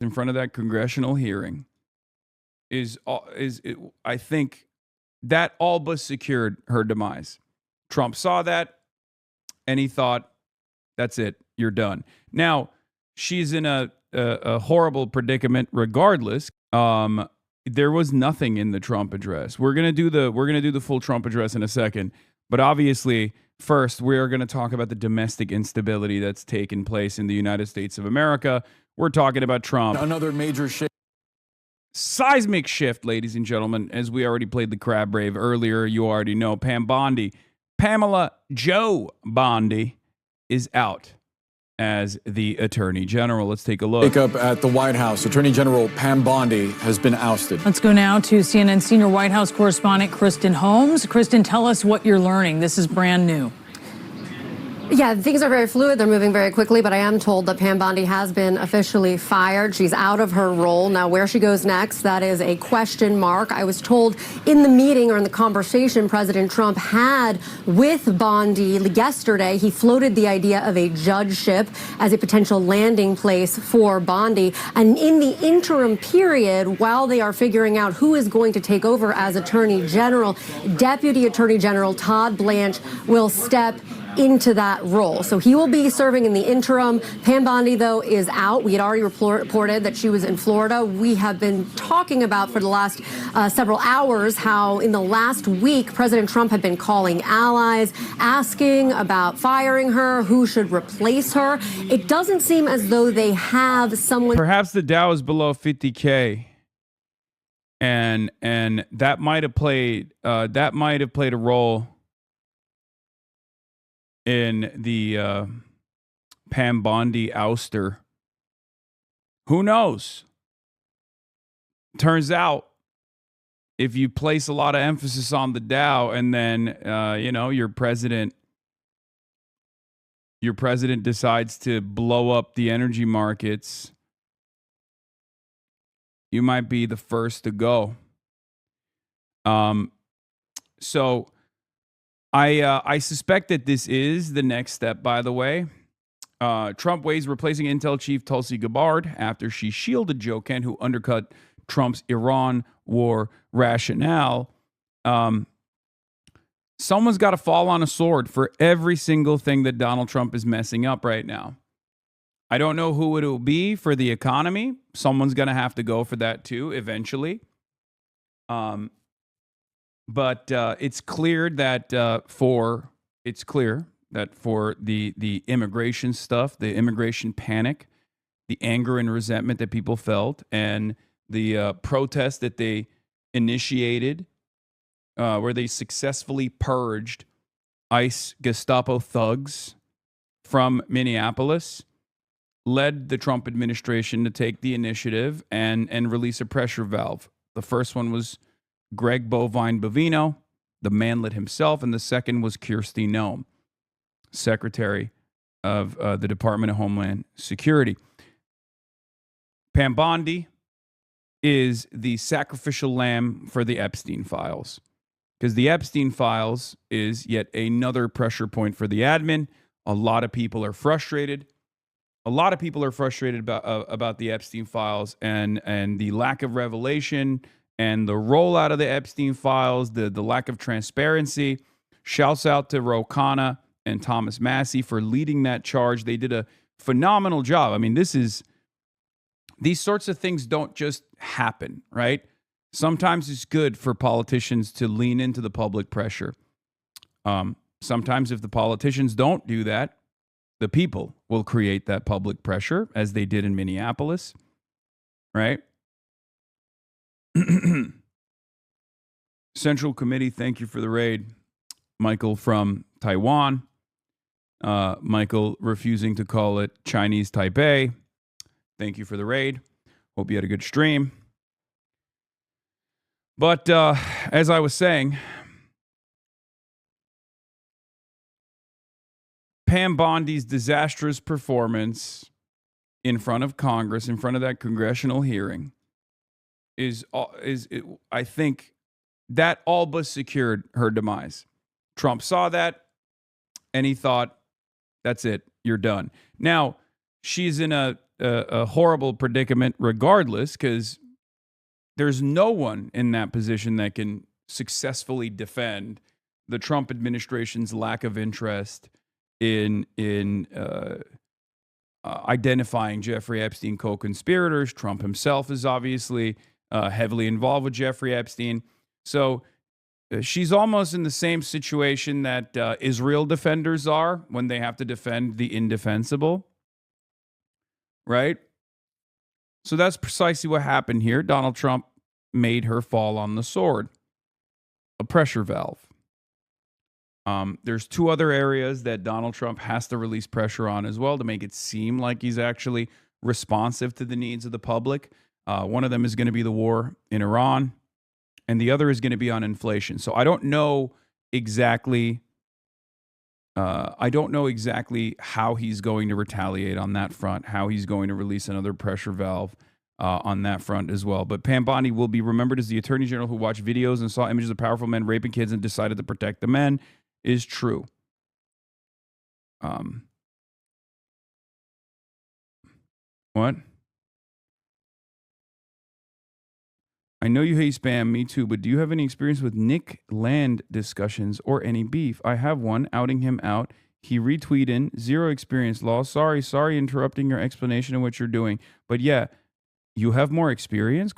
in front of that congressional hearing I think that all but secured her demise. Trump saw that and he thought, that's it, you're done. Now, she's in a horrible predicament regardless. There was nothing in the Trump address. We're gonna do the full Trump address in a second, but obviously, first we are going to talk about the domestic instability that's taken place in the United States of America. We're talking about Trump. Another major shift. Seismic shift, ladies and gentlemen. As we already played the crab rave earlier, you already know Pamela Jo Bondi is out as the Attorney General. Let's take a look. Wake up at the White House. Attorney General Pam Bondi has been ousted. Let's go now to CNN senior White House correspondent Kristen Holmes. Kristen, tell us what you're learning. This is brand new. Yeah, things are very fluid. They're moving very quickly, but I am told that Pam Bondi has been officially fired. She's out of her role. Now, where she goes next, that is a question mark. I was told in the meeting or in the conversation President Trump had with Bondi yesterday, he floated the idea of a judgeship as a potential landing place for Bondi. And in the interim period, while they are figuring out who is going to take over as Attorney General, Deputy Attorney General Todd Blanche will step into that role. So he will be serving in the interim. Pam Bondi, though, is out. We had already reported that she was in Florida. We have been talking about for the last several hours how in the last week, President Trump had been calling allies, asking about firing her, who should replace her. It doesn't seem as though they have someone. Perhaps the Dow is below 50K. And that might have played a role in the Pam Bondi ouster. Who knows? Turns out, if you place a lot of emphasis on the Dow and then your president decides to blow up the energy markets, you might be the first to go. So I suspect that this is the next step, by the way. Trump weighs replacing Intel chief Tulsi Gabbard after she shielded Joe Kent, who undercut Trump's Iran war rationale. Someone's got to fall on a sword for every single thing that Donald Trump is messing up right now. I don't know who it will be for the economy. Someone's going to have to go for that too eventually. But it's clear that for the immigration stuff, the immigration panic, the anger and resentment that people felt, and the protest that they initiated, where they successfully purged ICE Gestapo thugs from Minneapolis, led the Trump administration to take the initiative and release a pressure valve. The first one was Greg Bovine Bovino, the manlet himself, and the second was Kirsty Noem, Secretary of the Department of Homeland Security. Pam Bondi is the sacrificial lamb for the Epstein files, because the Epstein files is yet another pressure point for the admin. A lot of people are frustrated. About the Epstein files and the lack of revelation and the rollout of the Epstein files, the lack of transparency. Shouts out to Ro Khanna and Thomas Massie for leading that charge. They did a phenomenal job. I mean, these sorts of things don't just happen, right? Sometimes it's good for politicians to lean into the public pressure. Sometimes if the politicians don't do that, the people will create that public pressure, as they did in Minneapolis, right? Central Committee, thank you for the raid. Michael from Taiwan. Michael refusing to call it Chinese Taipei. Thank you for the raid. Hope you had a good stream. But as I was saying, Pam Bondi's disastrous performance in front of Congress, in front of that congressional hearing, I think that all but secured her demise. Trump saw that and he thought, that's it, you're done. Now, she's in a a horrible predicament regardless, because there's no one in that position that can successfully defend the Trump administration's lack of interest in identifying Jeffrey Epstein co-conspirators. Trump himself is obviously heavily involved with Jeffrey Epstein. So she's almost in the same situation that Israel defenders are when they have to defend the indefensible, right? So that's precisely what happened here. Donald Trump made her fall on the sword, a pressure valve. There's two other areas that Donald Trump has to release pressure on as well to make it seem like he's actually responsive to the needs of the public. One of them is going to be the war in Iran, and the other is going to be on inflation. So I don't know exactly how he's going to retaliate on that front, how he's going to release another pressure valve on that front as well. But Pam Bondi will be remembered as the attorney general who watched videos and saw images of powerful men raping kids and decided to protect the men. Is true. What? I know you hate spam, me too, but do you have any experience with Nick Land discussions or any beef? I have one, outing him out. He retweeted, zero experience, law. Sorry interrupting your explanation of what you're doing. But yeah, you have more experience, ?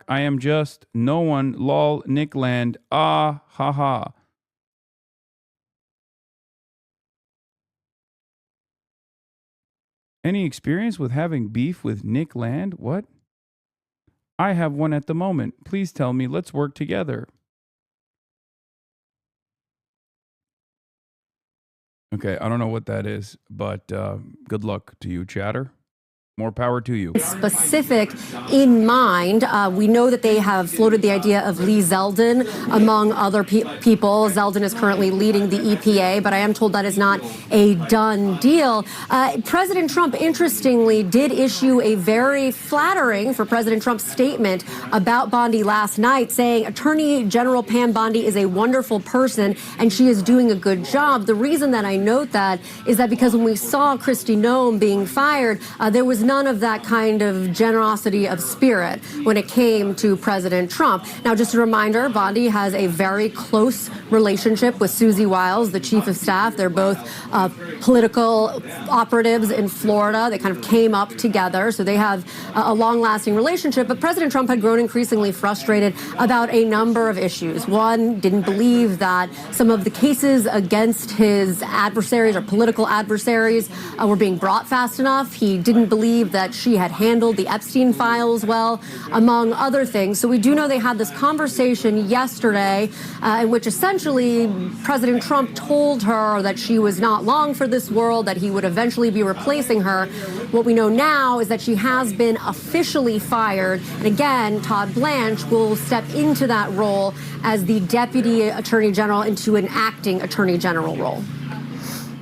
I am just no one, lol, Nick Land, haha. Any experience with having beef with Nick Land? What? I have one at the moment. Please tell me. Let's work together. Okay, I don't know what that is, but good luck to you, chatter. More power to you. Specific in mind, we know that they have floated the idea of Lee Zeldin among other people. Zeldin is currently leading the EPA, but I am told that is not a done deal. President Trump, interestingly, did issue a very flattering for President Trump's statement about Bondi last night, saying Attorney General Pam Bondi is a wonderful person and she is doing a good job. The reason that I note that is that because when we saw Kristi Noem being fired, there was none of that kind of generosity of spirit when it came to President Trump. Now, just a reminder, Bondi has a very close relationship with Susie Wiles, the chief of staff. They're both political operatives in Florida. They kind of came up together, so they have a long-lasting relationship. But President Trump had grown increasingly frustrated about a number of issues. One, didn't believe that some of the cases against his adversaries or political adversaries were being brought fast enough. He didn't believe that she had handled the Epstein files well, among other things. So we do know they had this conversation yesterday in which essentially President Trump told her that she was not long for this world, that he would eventually be replacing her. What we know now is that she has been officially fired. And again, Todd Blanche will step into that role as the deputy attorney general into an acting attorney general role.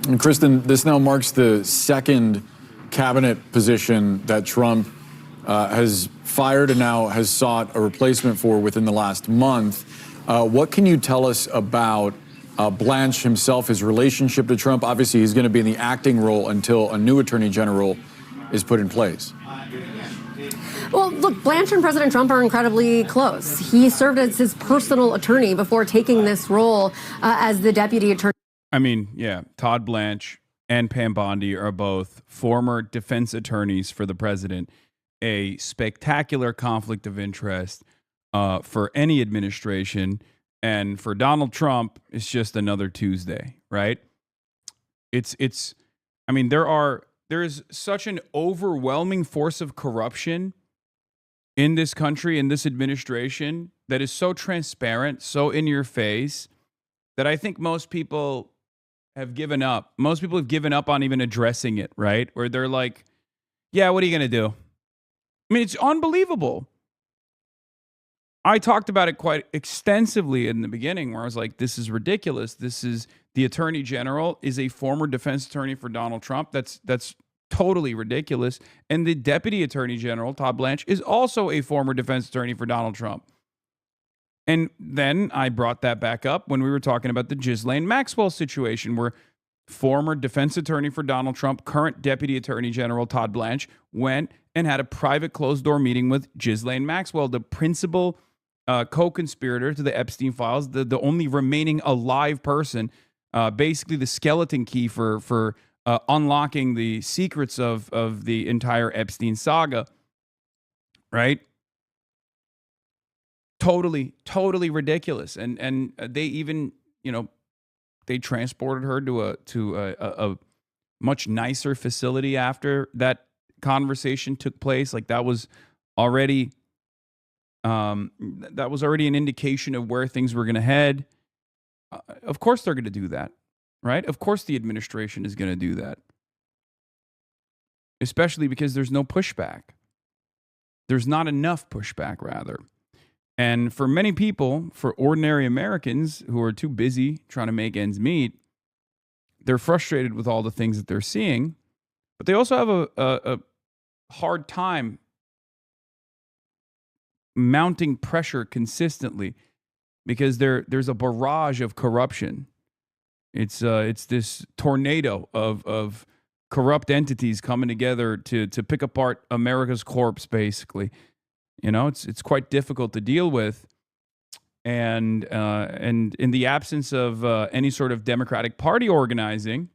And Kristen, this now marks the second cabinet position that Trump has fired and now has sought a replacement for within the last month. What can you tell us about Blanche himself, his relationship to Trump? Obviously, he's going to be in the acting role until a new attorney general is put in place. Well, look, Blanche and President Trump are incredibly close. He served as his personal attorney before taking this role as the deputy attorney. I mean, yeah, Todd Blanche and Pam Bondi are both former defense attorneys for the president. A spectacular conflict of interest for any administration. And for Donald Trump, it's just another Tuesday, right? I mean, there is such an overwhelming force of corruption in this country, in this administration, that is so transparent, so in your face, that I think most people have given up. Most people have given up on even addressing it, right? Where they're like, yeah, what are you going to do? I mean, it's unbelievable. I talked about it quite extensively in the beginning where I was like, this is ridiculous. This is the attorney general is a former defense attorney for Donald Trump. That's totally ridiculous. And the deputy attorney general, Todd Blanche, is also a former defense attorney for Donald Trump. And then I brought that back up when we were talking about the Ghislaine Maxwell situation, where former defense attorney for Donald Trump, current Deputy Attorney General Todd Blanche, went and had a private closed-door meeting with Ghislaine Maxwell, the principal co-conspirator to the Epstein files, the only remaining alive person, basically the skeleton key for unlocking the secrets of the entire Epstein saga, right? Totally ridiculous. And they even, they transported her to a much nicer facility after that conversation took place. Like that was already an indication of where things were going to head. Of course they're going to do that, right? Of course the administration is going to do that, especially because there's no pushback. There's not enough pushback, rather. And for many people, for ordinary Americans who are too busy trying to make ends meet, they're frustrated with all the things that they're seeing, but they also have a hard time mounting pressure consistently because there's a barrage of corruption. It's this tornado of corrupt entities coming together to pick apart America's corpse, basically. It's quite difficult to deal with, and in the absence of any sort of Democratic Party organizing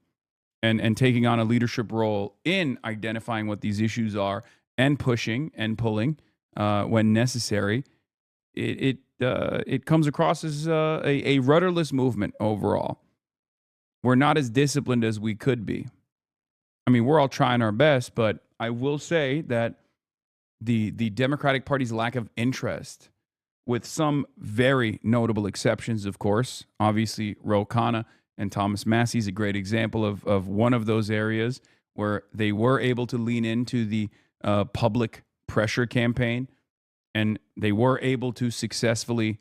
and taking on a leadership role in identifying what these issues are and pushing and pulling when necessary, it comes across as a rudderless movement overall. We're not as disciplined as we could be. I mean, we're all trying our best, but I will say that the Democratic Party's lack of interest, with some very notable exceptions, of course. Obviously, Ro Khanna and Thomas Massie is a great example of one of those areas where they were able to lean into the public pressure campaign, and they were able to successfully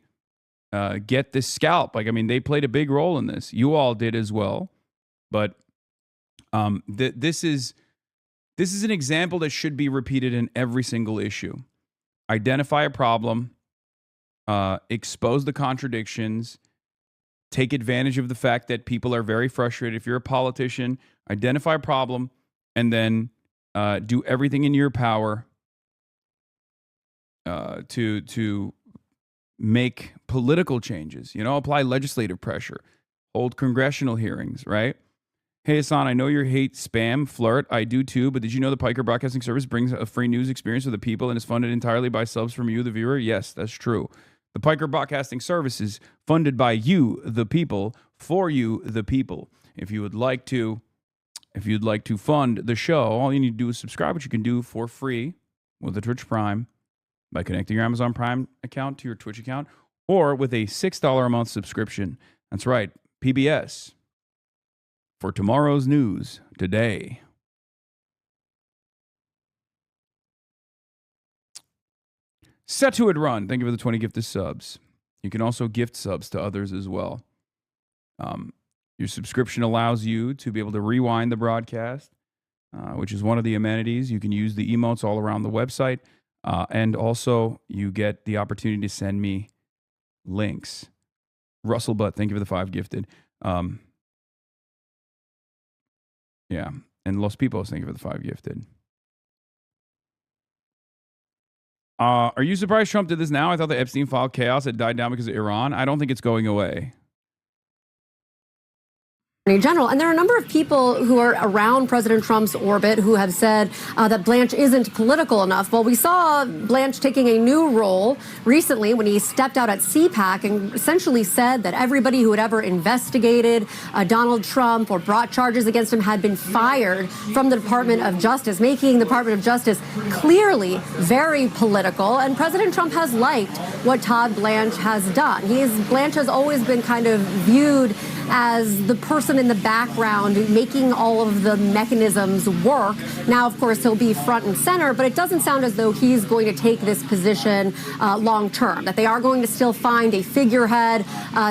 get this scalp. They played a big role in this. You all did as well. But this is an example that should be repeated in every single issue. Identify a problem, expose the contradictions, take advantage of the fact that people are very frustrated. If you're a politician, identify a problem, and then do everything in your power to make political changes. Apply legislative pressure, hold congressional hearings, right? Hey, Hasan, I know you hate spam, flirt. I do too, but did you know the Piker Broadcasting Service brings a free news experience to the people and is funded entirely by subs from you, the viewer? Yes, that's true. The Piker Broadcasting Service is funded by you, the people, for you, the people. If you'd like to fund the show, all you need to do is subscribe, which you can do for free with the Twitch Prime by connecting your Amazon Prime account to your Twitch account, or with a $6 a month subscription. That's right, PBS. For tomorrow's news today. Set to it run. Thank you for the 20 gifted subs. You can also gift subs to others as well. Your subscription allows you to be able to rewind the broadcast, which is one of the amenities. You can use the emotes all around the website. And also you get the opportunity to send me links. Russell Butt, thank you for the 5 gifted. Yeah. And Los Pipos, thank you for the 5 gifted. Are you surprised Trump did this now? I thought the Epstein file chaos had died down because of Iran. I don't think it's going away. General, and there are a number of people who are around President Trump's orbit who have said that Blanche isn't political enough. Well, we saw Blanche taking a new role recently when he stepped out at CPAC and essentially said that everybody who had ever investigated Donald Trump or brought charges against him had been fired from the Department of Justice, making the Department of Justice clearly very political. And President Trump has liked what Todd Blanche has done. Blanche has always been kind of viewed as the person in the background making all of the mechanisms work. Now, of course, he'll be front and center, but it doesn't sound as though he's going to take this position long term, that they are going to still find a figurehead,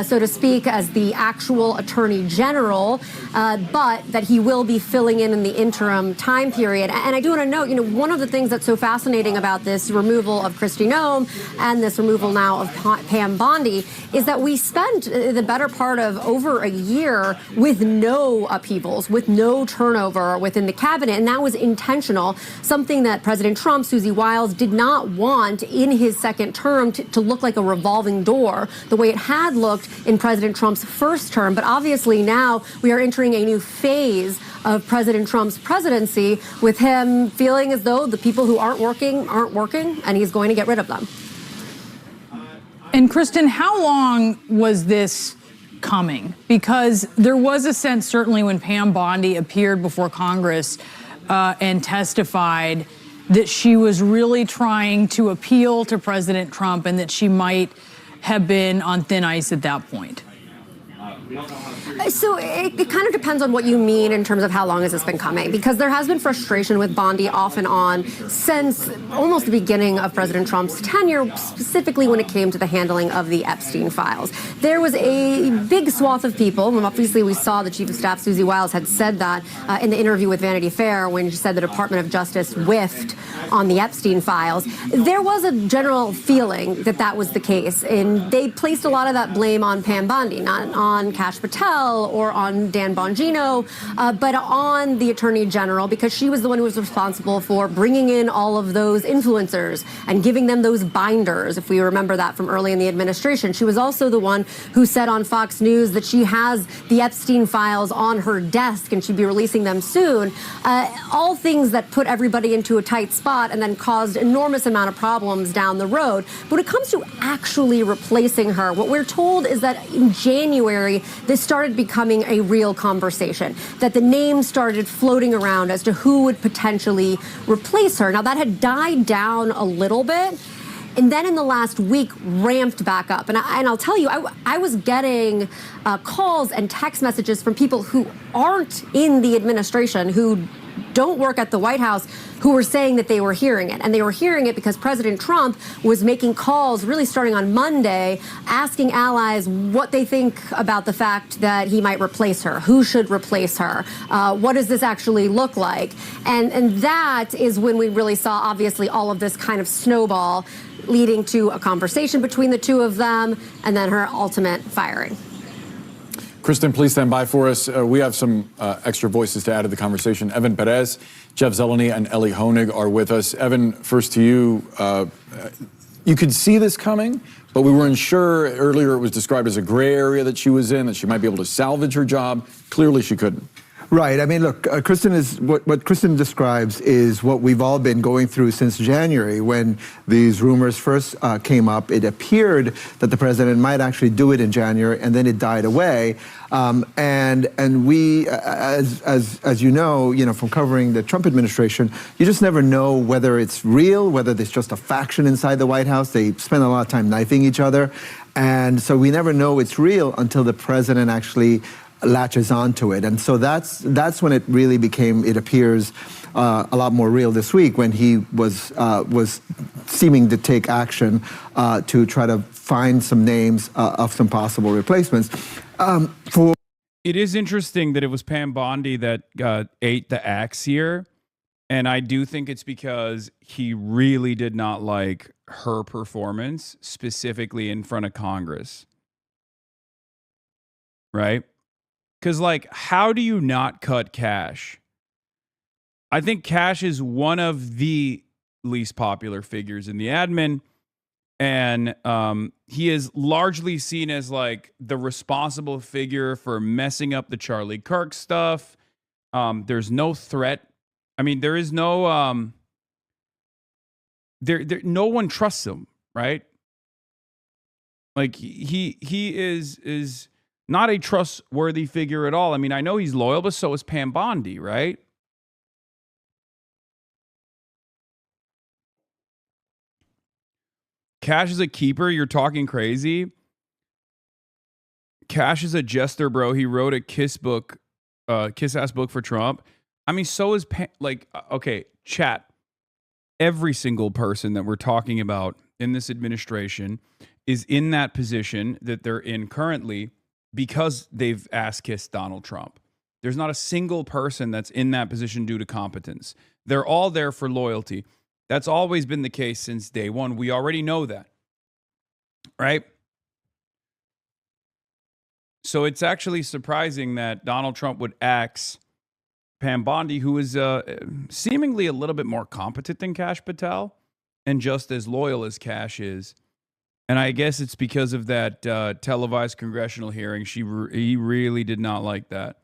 so to speak, as the actual attorney general, but that he will be filling in the interim time period. And I do want to note, one of the things that's so fascinating about this removal of Kristi Noem and this removal now of Pam Bondi is that we spent the better part of over a year with no upheavals, with no turnover within the cabinet. And that was intentional, something that President Trump, Susie Wiles, did not want in his second term to look like a revolving door, the way it had looked in President Trump's first term. But obviously now we are entering a new phase of President Trump's presidency, with him feeling as though the people who aren't working, and he's going to get rid of them. And Kristen, how long was this coming? Because there was a sense, certainly when Pam Bondi appeared before Congress and testified, that she was really trying to appeal to President Trump and that she might have been on thin ice at that point. So it kind of depends on what you mean in terms of how long has this been coming, because there has been frustration with Bondi off and on since almost the beginning of President Trump's tenure, specifically when it came to the handling of the Epstein files. There was a big swath of people, and obviously we saw the Chief of Staff, Susie Wiles, had said that in the interview with Vanity Fair when she said the Department of Justice whiffed on the Epstein files. There was a general feeling that that was the case, and they placed a lot of that blame on Pam Bondi, not on Kash Patel or on Dan Bongino, but on the Attorney General, because she was the one who was responsible for bringing in all of those influencers and giving them those binders, if we remember that from early in the administration. She was also the one who said on Fox News that she has the Epstein files on her desk and she'd be releasing them soon. All things that put everybody into a tight spot and then caused enormous amount of problems down the road. But when it comes to actually replacing her, what we're told is that in January, this started becoming a real conversation, that the names started floating around as to who would potentially replace her. Now, that had died down a little bit, and then in the last week ramped back up. And I'll tell you, I was getting calls and text messages from people who aren't in the administration, who don't work at the White House, who were saying that they were hearing it. And they were hearing it because President Trump was making calls, really starting on Monday, asking allies what they think about the fact that he might replace her, who should replace her, what does this actually look like? And that is when we really saw, obviously, all of this kind of snowball leading to a conversation between the two of them and then her ultimate firing. Kristen, please stand by for us. We have some extra voices to add to the conversation. Evan Perez, Jeff Zeleny, and Ellie Honig are with us. Evan, first to you. You could see this coming, but we weren't sure. Earlier it was described as a gray area that she was in, that she might be able to salvage her job. Clearly she couldn't. Right. I mean, look, Kristen is what Kristen describes is what we've all been going through since January when these rumors first came up. It appeared that the president might actually do it in January, and then it died away. And we, as you know, from covering the Trump administration, you just never know whether it's real, whether there's just a faction inside the White House. They spend a lot of time knifing each other, and so we never know it's real until the president actually latches onto it. And so that's when it really became, it appears, a lot more real this week, when he was seeming to take action to try to find some names of some possible replacements. It is interesting that it was Pam Bondi that ate the axe here. And I do think it's because he really did not like her performance, specifically in front of Congress. Right? Because, like, how do you not cut Kash? I think Kash is one of the least popular figures in the admin. And he is largely seen as, like, the responsible figure for messing up the Charlie Kirk stuff. There's no threat. I mean, there is no... no one trusts him, right? Like, he is not a trustworthy figure at all. I mean, I know he's loyal, but so is Pam Bondi, right? Kash is a keeper. You're talking crazy. Kash is a jester, bro. He wrote a kiss ass book for Trump. I mean, so is okay, chat. Every single person that we're talking about in this administration is in that position that they're in currently because they've ass-kissed Donald Trump. There's not a single person that's in that position due to competence. They're all there for loyalty. That's always been the case since day one. We already know that, right? So it's actually surprising that Donald Trump would axe Pam Bondi, who is seemingly a little bit more competent than Kash Patel and just as loyal as Kash is. And I guess it's because of that televised congressional hearing. He really did not like that.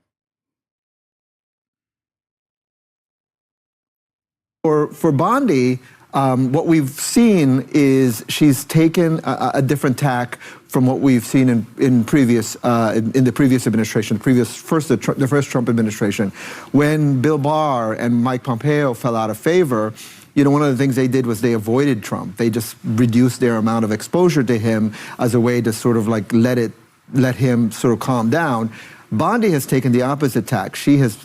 For Bondi, what we've seen is she's taken a different tack from what we've seen in the previous administration, the first Trump administration, when Bill Barr and Mike Pompeo fell out of favor. One of the things they did was they avoided Trump. They just reduced their amount of exposure to him as a way to sort of like let him sort of calm down. Bondi has taken the opposite tack. She has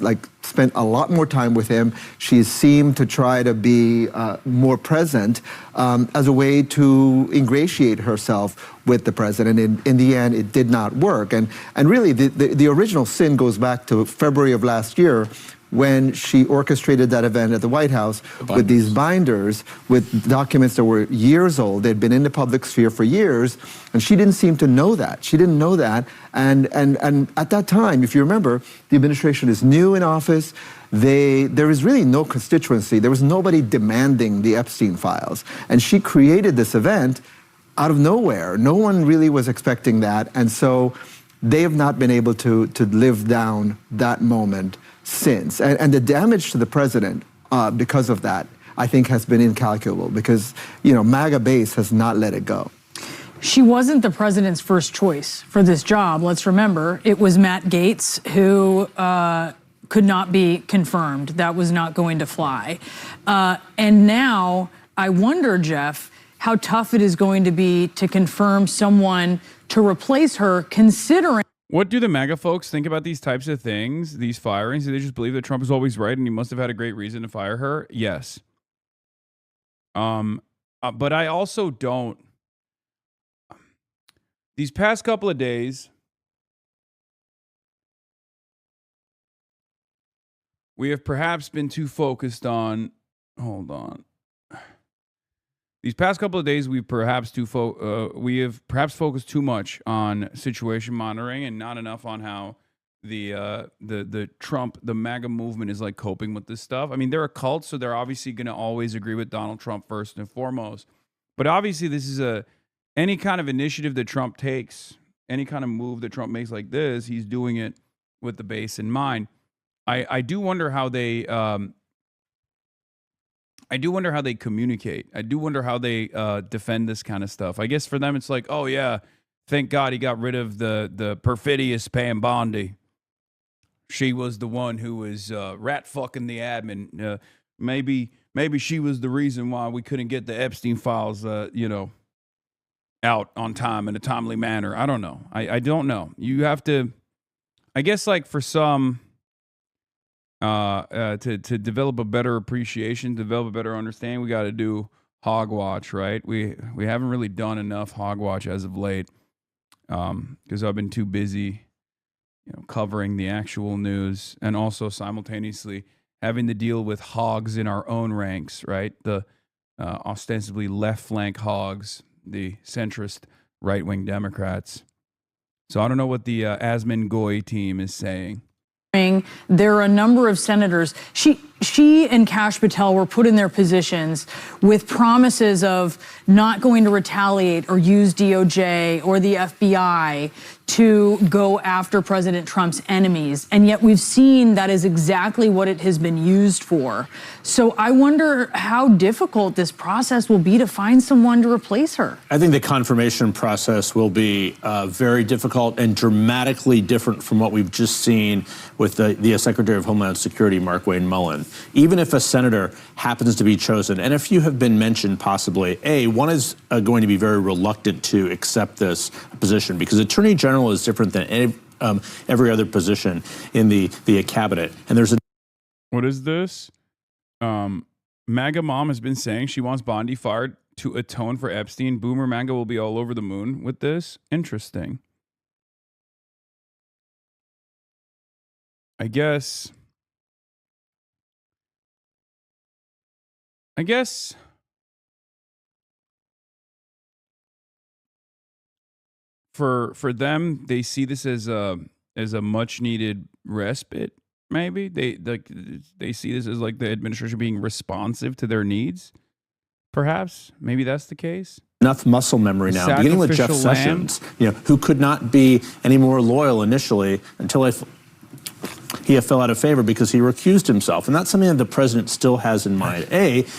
spent a lot more time with him. She's seemed to try to be more present as a way to ingratiate herself with the president. In the end, it did not work. And really, the original sin goes back to February of last year, when she orchestrated that event at the White House with these binders with documents that were years old. They'd been in the public sphere for years, and she didn't seem to know that. She didn't know that. And at that time, if you remember, the administration is new in office. There is really no constituency. There was nobody demanding the Epstein files. And she created this event out of nowhere. No one really was expecting that. And so they have not been able to live down that moment since. And the damage to the president because of that, I think, has been incalculable because, MAGA base has not let it go. She wasn't the president's first choice for this job. Let's remember, it was Matt Gaetz who could not be confirmed. That was not going to fly. And now I wonder, Jeff, how tough it is going to be to confirm someone to replace her, considering. What do the MAGA folks think about these types of things, these firings? Do they just believe that Trump is always right and he must have had a great reason to fire her? Yes. But I also don't. These past couple of days, we have perhaps been too focused on. Hold on. These past couple of days, we have perhaps focused too much on situation monitoring and not enough on how the Trump, the MAGA movement is coping with this stuff. I mean, they're a cult, so they're obviously going to always agree with Donald Trump first and foremost. But obviously, this is any kind of initiative that Trump takes, any kind of move that Trump makes like this, he's doing it with the base in mind. I do wonder how they. I do wonder how they communicate. I do wonder how they defend this kind of stuff. I guess for them, it's like, oh yeah, thank God he got rid of the perfidious Pam Bondi. She was the one who was rat fucking the admin. Maybe she was the reason why we couldn't get the Epstein files, out on time in a timely manner. I don't know. I don't know. You have to. I guess for some. To develop a better appreciation, develop a better understanding, we got to do hogwatch, right? We haven't really done enough hogwatch as of late because I've been too busy, covering the actual news and also simultaneously having to deal with hogs in our own ranks, right? The ostensibly left flank hogs, the centrist right-wing Democrats. So I don't know what the Asmin Goy team is saying. There are a number of senators. She and Kash Patel were put in their positions with promises of not going to retaliate or use DOJ or the FBI to go after President Trump's enemies. And yet we've seen that is exactly what it has been used for. So I wonder how difficult this process will be to find someone to replace her. I think the confirmation process will be very difficult and dramatically different from what we've just seen with the Secretary of Homeland Security, Mark Wayne Mullen. Even if a senator happens to be chosen, and if you have been mentioned possibly, one is going to be very reluctant to accept this position because Attorney General is different than every other position in the cabinet. And there's what is this? MAGA mom has been saying she wants Bondi fired to atone for Epstein. Boomer MAGA will be all over the moon with this. Interesting. I guess for them, they see this as a much needed respite. Maybe they see this as like the administration being responsive to their needs. Perhaps maybe that's the case. Enough muscle memory now, beginning with Jeff Sessions, who could not be any more loyal initially until he fell out of favor because he recused himself. And that's something that the president still has in mind.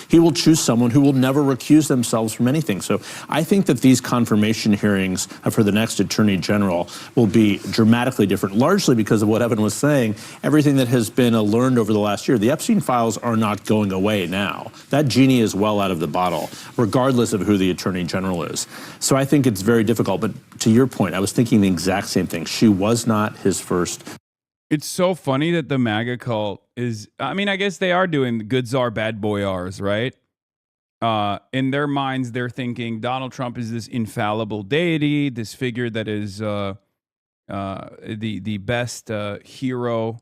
He will choose someone who will never recuse themselves from anything. So I think that these confirmation hearings for the next attorney general will be dramatically different, largely because of what Evan was saying, everything that has been learned over the last year. The Epstein files are not going away now. That genie is well out of the bottle, regardless of who the attorney general is. So I think it's very difficult. But to your point, I was thinking the exact same thing. She was not his first. It's so funny that the MAGA cult is, I mean, I guess they are doing the good czar, bad boy R's, right? In their minds, they're thinking Donald Trump is this infallible deity, this figure that is the best hero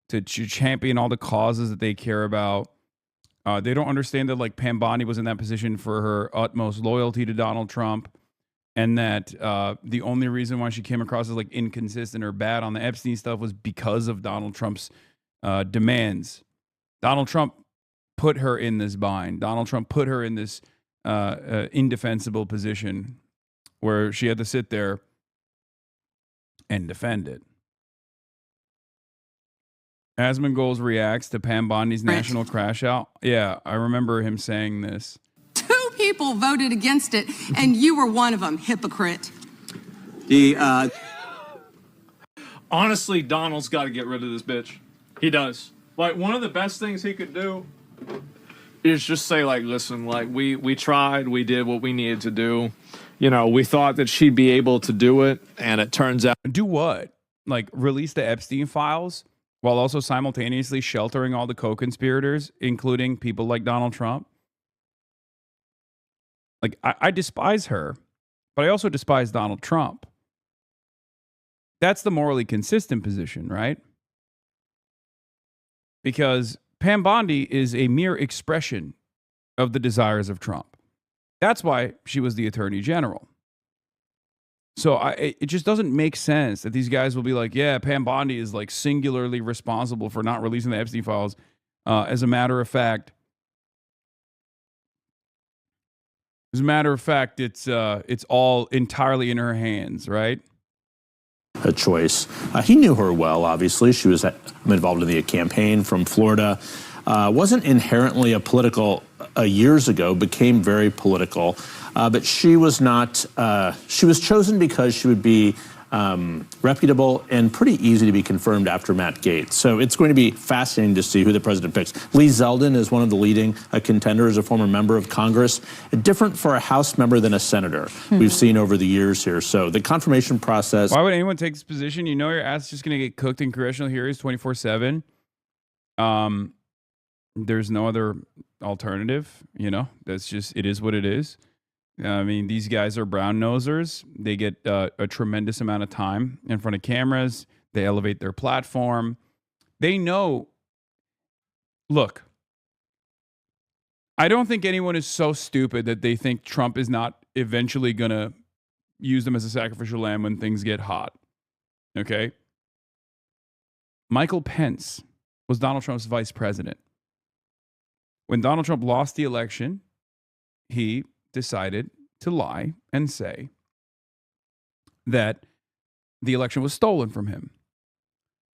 to champion all the causes that they care about. They don't understand that like Pam Bondi was in that position for her utmost loyalty to Donald Trump. And that the only reason why she came across as like inconsistent or bad on the Epstein stuff was because of Donald Trump's demands. Donald Trump put her in this bind. Donald Trump put her in this indefensible position where she had to sit there and defend it. Asmongold reacts to Pam Bondi's national crash out. Yeah, I remember him saying this. People voted against it, and you were one of them, hypocrite. Honestly, Donald's got to get rid of this bitch. He does. Like, one of the best things he could do is just say, like, listen, like, we tried, we did what we needed to do. We thought that she'd be able to do it, and it turns out... Do what? Like, release the Epstein files while also simultaneously sheltering all the co-conspirators, including people like Donald Trump? Like, I despise her, but I also despise Donald Trump. That's the morally consistent position, right? Because Pam Bondi is a mere expression of the desires of Trump. That's why she was the attorney general. So it just doesn't make sense that these guys will be like, yeah, Pam Bondi is like singularly responsible for not releasing the Epstein files. As a matter of fact, it's all entirely in her hands, right? A choice. He knew her well, obviously. She was involved in the campaign from Florida. Wasn't inherently a political years ago, became very political. But she was not, she was chosen because she would be reputable and pretty easy to be confirmed after Matt Gaetz. So it's going to be fascinating to see who the president picks. Lee Zeldin is one of the leading contenders, a former member of Congress, different for a House member than a senator we've seen over the years here. So the confirmation process. Why would anyone take this position? You know your ass is just going to get cooked in congressional hearings 24/7. There's no other alternative, That's just, it is what it is. I mean, these guys are brown nosers. They get a tremendous amount of time in front of cameras. They elevate their platform. They know. Look, I don't think anyone is so stupid that they think Trump is not eventually going to use them as a sacrificial lamb when things get hot. Okay? Michael Pence was Donald Trump's vice president. When Donald Trump lost the election, he decided to lie and say that the election was stolen from him.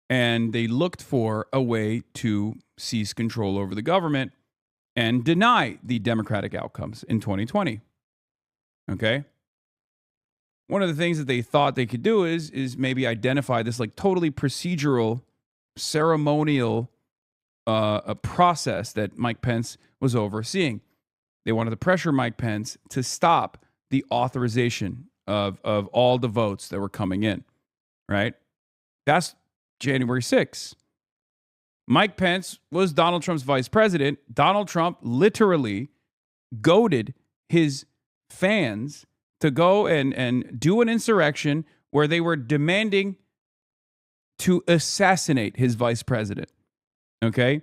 And they looked for a way to seize control over the government and deny the democratic outcomes in 2020. Okay? One of the things that they thought they could do is maybe identify this like totally procedural, ceremonial a process that Mike Pence was overseeing. They wanted to pressure Mike Pence to stop the authorization of all the votes that were coming in, right? That's January 6th. Mike Pence was Donald Trump's vice president. Donald Trump literally goaded his fans to go and do an insurrection where they were demanding to assassinate his vice president, okay?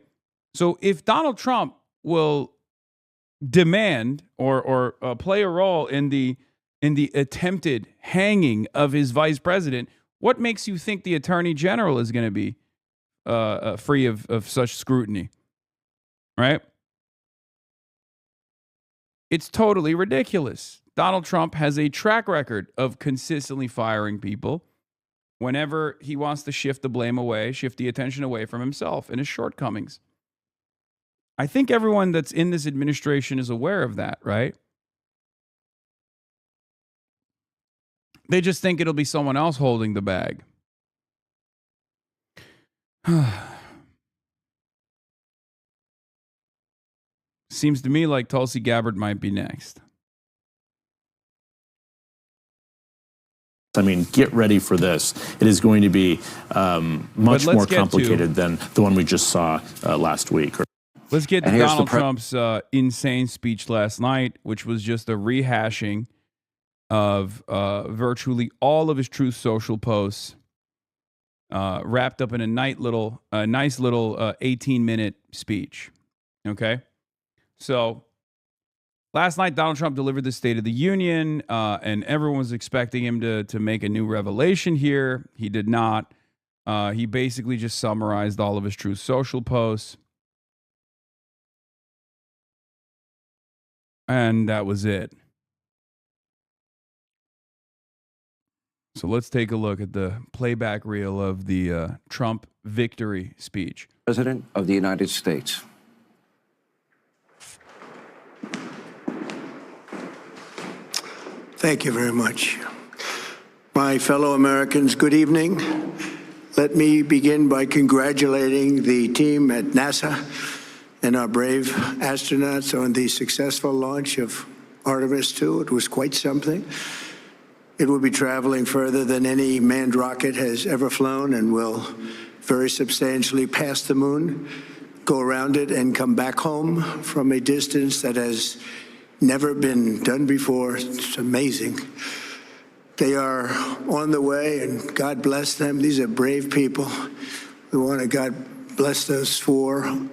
So if Donald Trump will demand or play a role in the in the attempted hanging of his vice president, what makes you think the attorney general is going to be free of such scrutiny? Right? It's totally ridiculous. Donald Trump has a track record of consistently firing people whenever he wants to shift the blame away, shift the attention away from himself and his shortcomings. I think everyone that's in this administration is aware of that, right? They just think it'll be someone else holding the bag. Seems to me like Tulsi Gabbard might be next. I mean, get ready for this. It is going to be much more complicated than the one we just saw last week. Let's get to Donald Trump's insane speech last night, which was just a rehashing of virtually all of his Truth Social posts, wrapped up in a nice little 18-minute speech. Okay? So last night, Donald Trump delivered the State of the Union, and everyone was expecting him to make a new revelation here. He did not. He basically just summarized all of his Truth Social posts. And that was it. So let's take a look at the playback reel of the Trump victory speech. President of the United States. Thank you very much. My fellow Americans, good evening. Let me begin by congratulating the team at NASA and our brave astronauts on the successful launch of Artemis II. It was quite something. It will be traveling further than any manned rocket has ever flown and will very substantially pass the moon, go around it, and come back home from a distance that has never been done before. It's amazing. They are on the way, and God bless them. These are brave people. We want to God bless those 4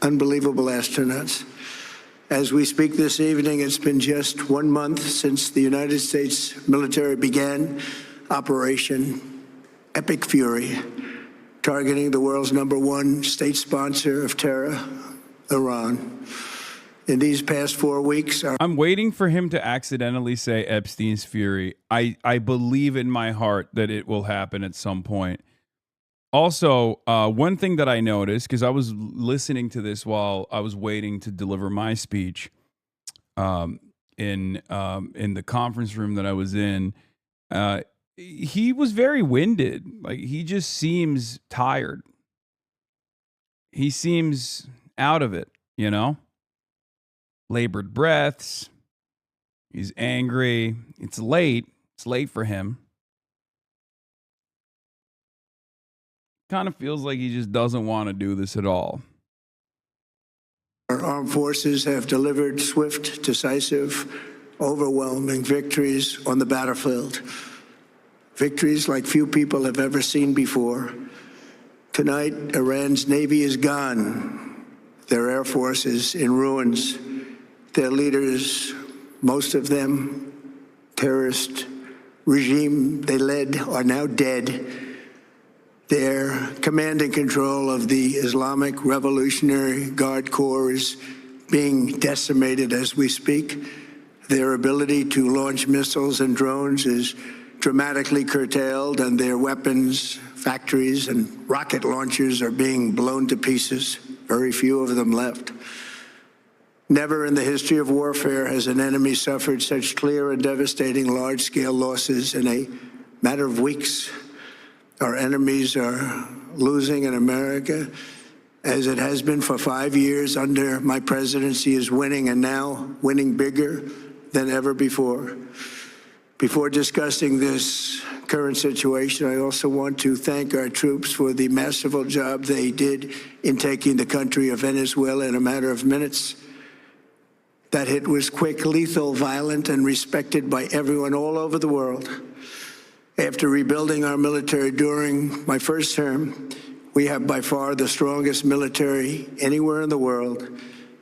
unbelievable astronauts. As we speak this evening, it's been just 1 month since the United States military began Operation Epic Fury, targeting the world's #1 state sponsor of terror, Iran. In these past 4 weeks, I'm waiting for him to accidentally say Epstein's Fury. I believe in my heart that it will happen at some point. Also, one thing that I noticed, because I was listening to this while I was waiting to deliver my speech in the conference room that I was in, he was very winded. Like, he just seems tired. He seems out of it, you know? Labored breaths. He's angry. It's late. It's late for him. Kind of feels like he just doesn't want to do this at all. Our armed forces have delivered swift, decisive, overwhelming victories on the battlefield. Victories like few people have ever seen before. Tonight, Iran's Navy is gone. Their Air Force is in ruins. Their leaders, most of them, terrorist regime they led, are now dead. Their command and control of the Islamic Revolutionary Guard Corps is being decimated as we speak. Their ability to launch missiles and drones is dramatically curtailed, and their weapons, factories, and rocket launchers are being blown to pieces. Very few of them left. Never in the history of warfare has an enemy suffered such clear and devastating large-scale losses in a matter of weeks. Our enemies are losing, and America, as it has been for 5 years under my presidency, is winning, and now winning bigger than ever before. Before discussing this current situation, I also want to thank our troops for the masterful job they did in taking the country of Venezuela in a matter of minutes. That hit was quick, lethal, violent, and respected by everyone all over the world. After rebuilding our military during my first term, we have by far the strongest military anywhere in the world.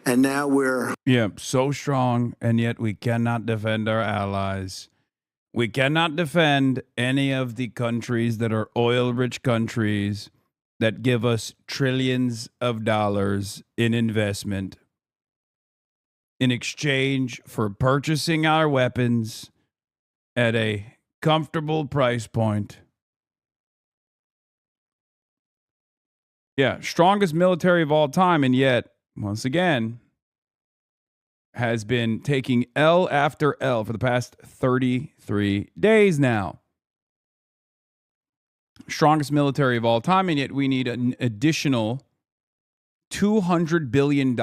And now we're... Yeah, so strong, and yet we cannot defend our allies. We cannot defend any of the countries that are oil-rich countries that give us trillions of dollars in investment in exchange for purchasing our weapons at a comfortable price point. Yeah, strongest military of all time, and yet, once again, has been taking L after L for the past 33 days now. Strongest military of all time, and yet we need an additional $200 billion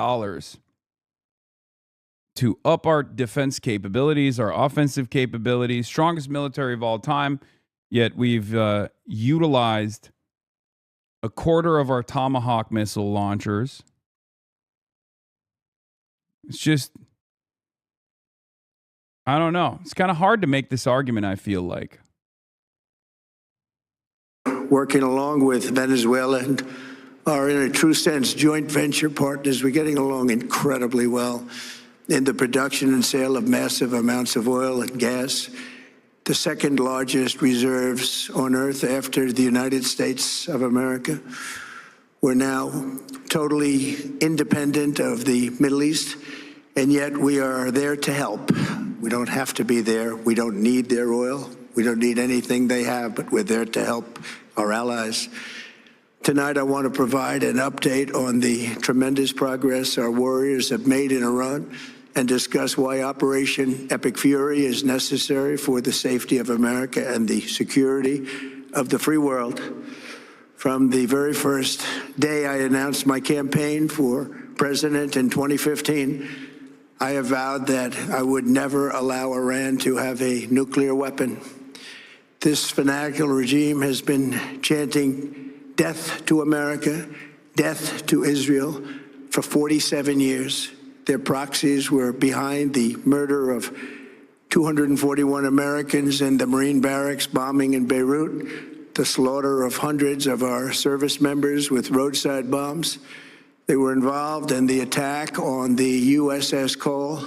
to up our defense capabilities, our offensive capabilities. Strongest military of all time, yet we've utilized a quarter of our Tomahawk missile launchers. It's just, I don't know. It's kind of hard to make this argument, I feel like. Working along with Venezuela and are, in a true sense, joint venture partners. We're getting along incredibly well in the production and sale of massive amounts of oil and gas, the second largest reserves on Earth after the United States of America. We're now totally independent of the Middle East, and yet we are there to help. We don't have to be there. We don't need their oil. We don't need anything they have, but we're there to help our allies. Tonight, I want to provide an update on the tremendous progress our warriors have made in Iran and discuss why Operation Epic Fury is necessary for the safety of America and the security of the free world. From the very first day I announced my campaign for president in 2015, I have vowed that I would never allow Iran to have a nuclear weapon. This fanatical regime has been chanting death to America, death to Israel for 47 years. Their proxies were behind the murder of 241 Americans in the Marine barracks bombing in Beirut, the slaughter of hundreds of our service members with roadside bombs. They were involved in the attack on the USS Cole,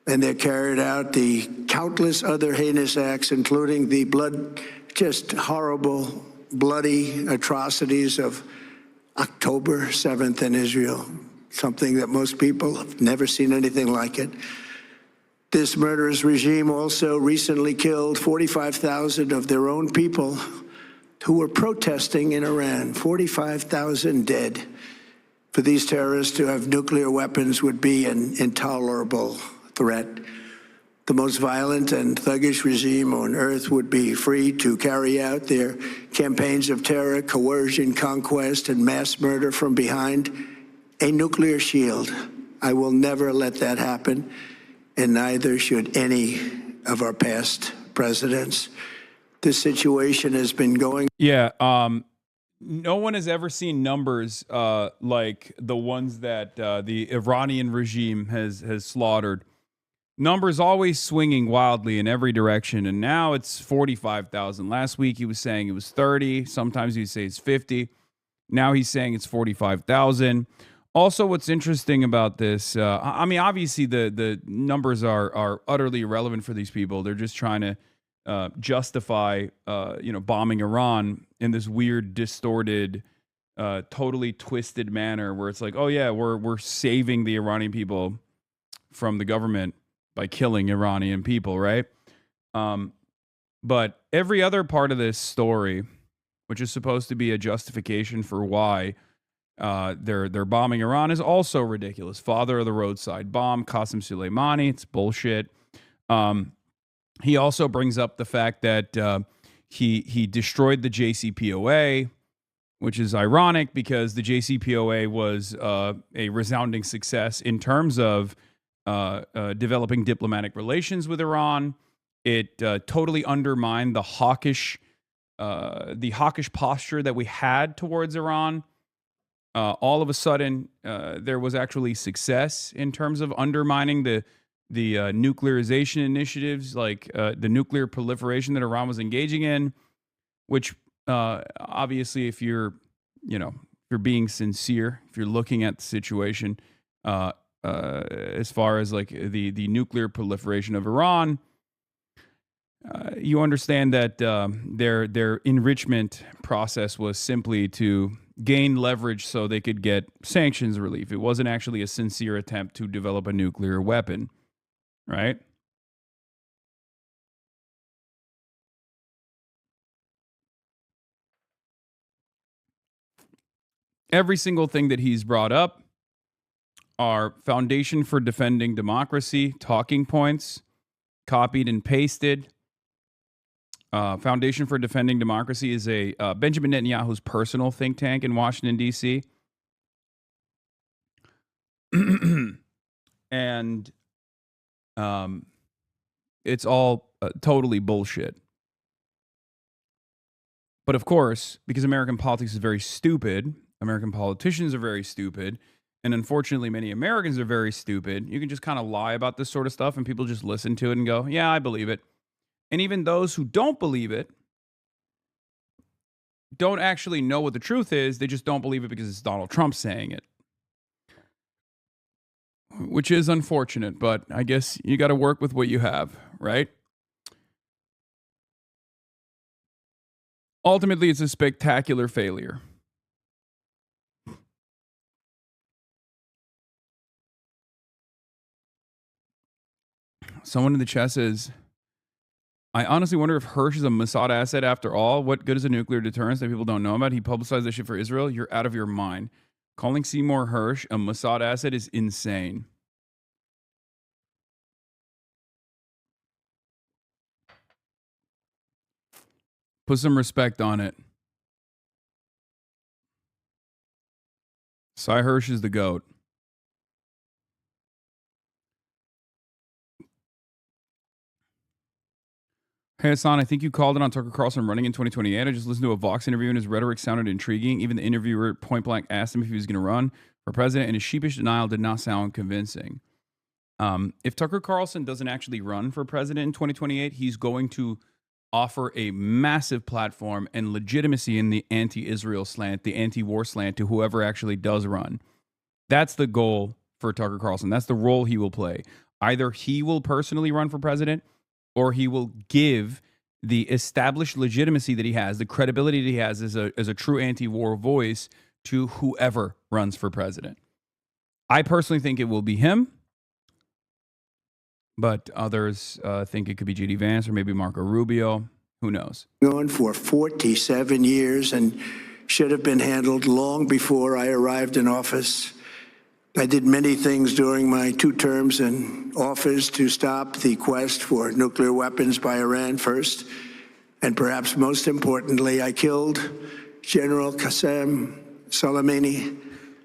and they carried out the countless other heinous acts, including the just horrible, bloody atrocities of October 7th in Israel, something that most people have never seen anything like it. This murderous regime also recently killed 45,000 of their own people who were protesting in Iran. 45,000 dead. For these terrorists to have nuclear weapons would be an intolerable threat. The most violent and thuggish regime on earth would be free to carry out their campaigns of terror, coercion, conquest, and mass murder from behind a nuclear shield. I will never let that happen, and neither should any of our past presidents. This situation has been going. Yeah, no one has ever seen numbers like the ones that the Iranian regime has slaughtered. Numbers always swinging wildly in every direction, and now it's 45,000. Last week he was saying it was 30. Sometimes he'd say it's 50. Now he's saying it's 45,000. Also, what's interesting about this, I mean, obviously the numbers are utterly irrelevant for these people. They're just trying to justify, bombing Iran in this weird, distorted, totally twisted manner where it's like, oh yeah, we're saving the Iranian people from the government by killing Iranian people, right? But every other part of this story, which is supposed to be a justification for why they're bombing Iran, is also ridiculous. Father of the roadside bomb, Qasem Soleimani, it's bullshit. He also brings up the fact that he destroyed the JCPOA, which is ironic because the JCPOA was a resounding success in terms of developing diplomatic relations with Iran. It totally undermined the hawkish posture that we had towards Iran. All of a sudden, there was actually success in terms of undermining the nuclearization initiatives, like the nuclear proliferation that Iran was engaging in, which obviously, if you're being sincere, if you're looking at the situation, as far as like the nuclear proliferation of Iran, you understand that their enrichment process was simply to gain leverage so they could get sanctions relief. It wasn't actually a sincere attempt to develop a nuclear weapon, right? Every single thing that he's brought up are Foundation for Defending Democracy talking points, copied and pasted. Foundation for Defending Democracy is a Benjamin Netanyahu's personal think tank in Washington, D.C. And it's all totally bullshit. But of course, because American politics is very stupid, American politicians are very stupid, and unfortunately many Americans are very stupid, you can just kind of lie about this sort of stuff and people just listen to it and go, yeah, I believe it. And even those who don't believe it don't actually know what the truth is. They just don't believe it because it's Donald Trump saying it. Which is unfortunate, but I guess you got to work with what you have, right? Ultimately, it's a spectacular failure. Someone in the chat says, I honestly wonder if Hirsch is a Mossad asset after all. What good is a nuclear deterrence that people don't know about? He publicized this shit for Israel. You're out of your mind. Calling Seymour Hirsch a Mossad asset is insane. Put some respect on it. Cy Hirsch is the GOAT. Hey, Hasan, I think you called it on Tucker Carlson running in 2028. I just listened to a Vox interview and his rhetoric sounded intriguing. Even the interviewer point blank asked him if he was going to run for president, and his sheepish denial did not sound convincing. If Tucker Carlson doesn't actually run for president in 2028, he's going to offer a massive platform and legitimacy in the anti-Israel slant, the anti-war slant to whoever actually does run. That's the goal for Tucker Carlson. That's the role he will play. Either he will personally run for president, or he will give the established legitimacy that he has, the credibility that he has as a true anti-war voice to whoever runs for president. I personally think it will be him, but others think it could be J.D. Vance or maybe Marco Rubio. Who knows? Going for 47 years and should have been handled long before I arrived in office. I did many things during my 2 terms in office to stop the quest for nuclear weapons by Iran first. And perhaps most importantly, I killed General Qasem Soleimani.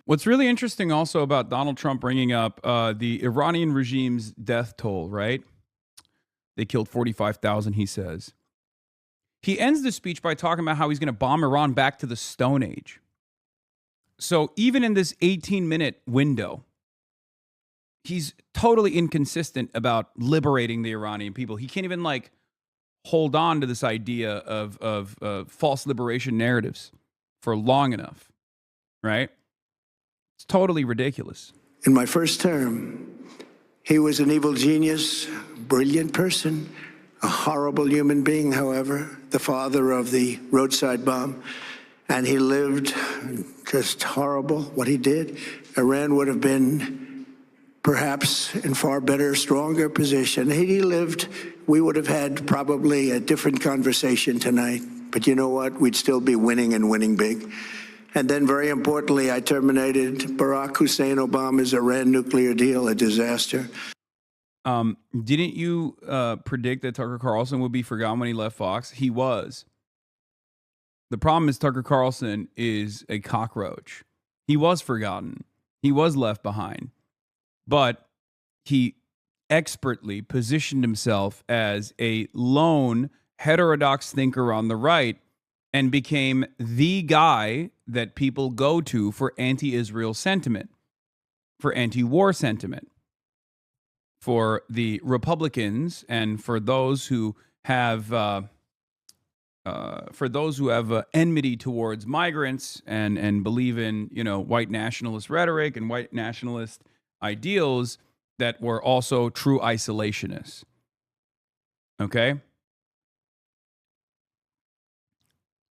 What's really interesting also about Donald Trump bringing up the Iranian regime's death toll, right? They killed 45,000, he says. He ends the speech by talking about how he's going to bomb Iran back to the Stone Age. So even in this 18-minute window, he's totally inconsistent about liberating the Iranian people. He can't even hold on to this idea of false liberation narratives for long enough, right? It's totally ridiculous. In my first term, he was an evil genius, brilliant person, a horrible human being, however, the father of the roadside bomb. And he lived just horrible what he did. Iran would have been perhaps in far better, stronger position. Had he lived, we would have had probably a different conversation tonight. But you know what? We'd still be winning and winning big. And then very importantly, I terminated Barack Hussein Obama's Iran nuclear deal, a disaster. Didn't you predict that Tucker Carlson would be forgotten when he left Fox? He was. The problem is Tucker Carlson is a cockroach. He was forgotten. He was left behind. But he expertly positioned himself as a lone heterodox thinker on the right and became the guy that people go to for anti-Israel sentiment, for anti-war sentiment, for the Republicans and for those who have enmity towards migrants and believe in, white nationalist rhetoric and white nationalist ideals that were also true isolationists. Okay?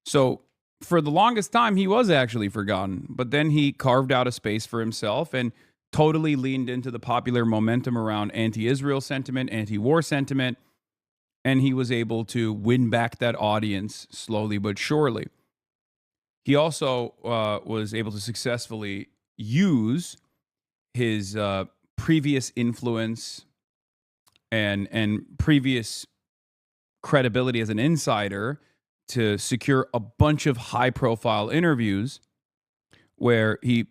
So for the longest time, he was actually forgotten. But then he carved out a space for himself and totally leaned into the popular momentum around anti-Israel sentiment, anti-war sentiment. And he was able to win back that audience slowly but surely. He also was able to successfully use his previous influence and previous credibility as an insider to secure a bunch of high-profile interviews where he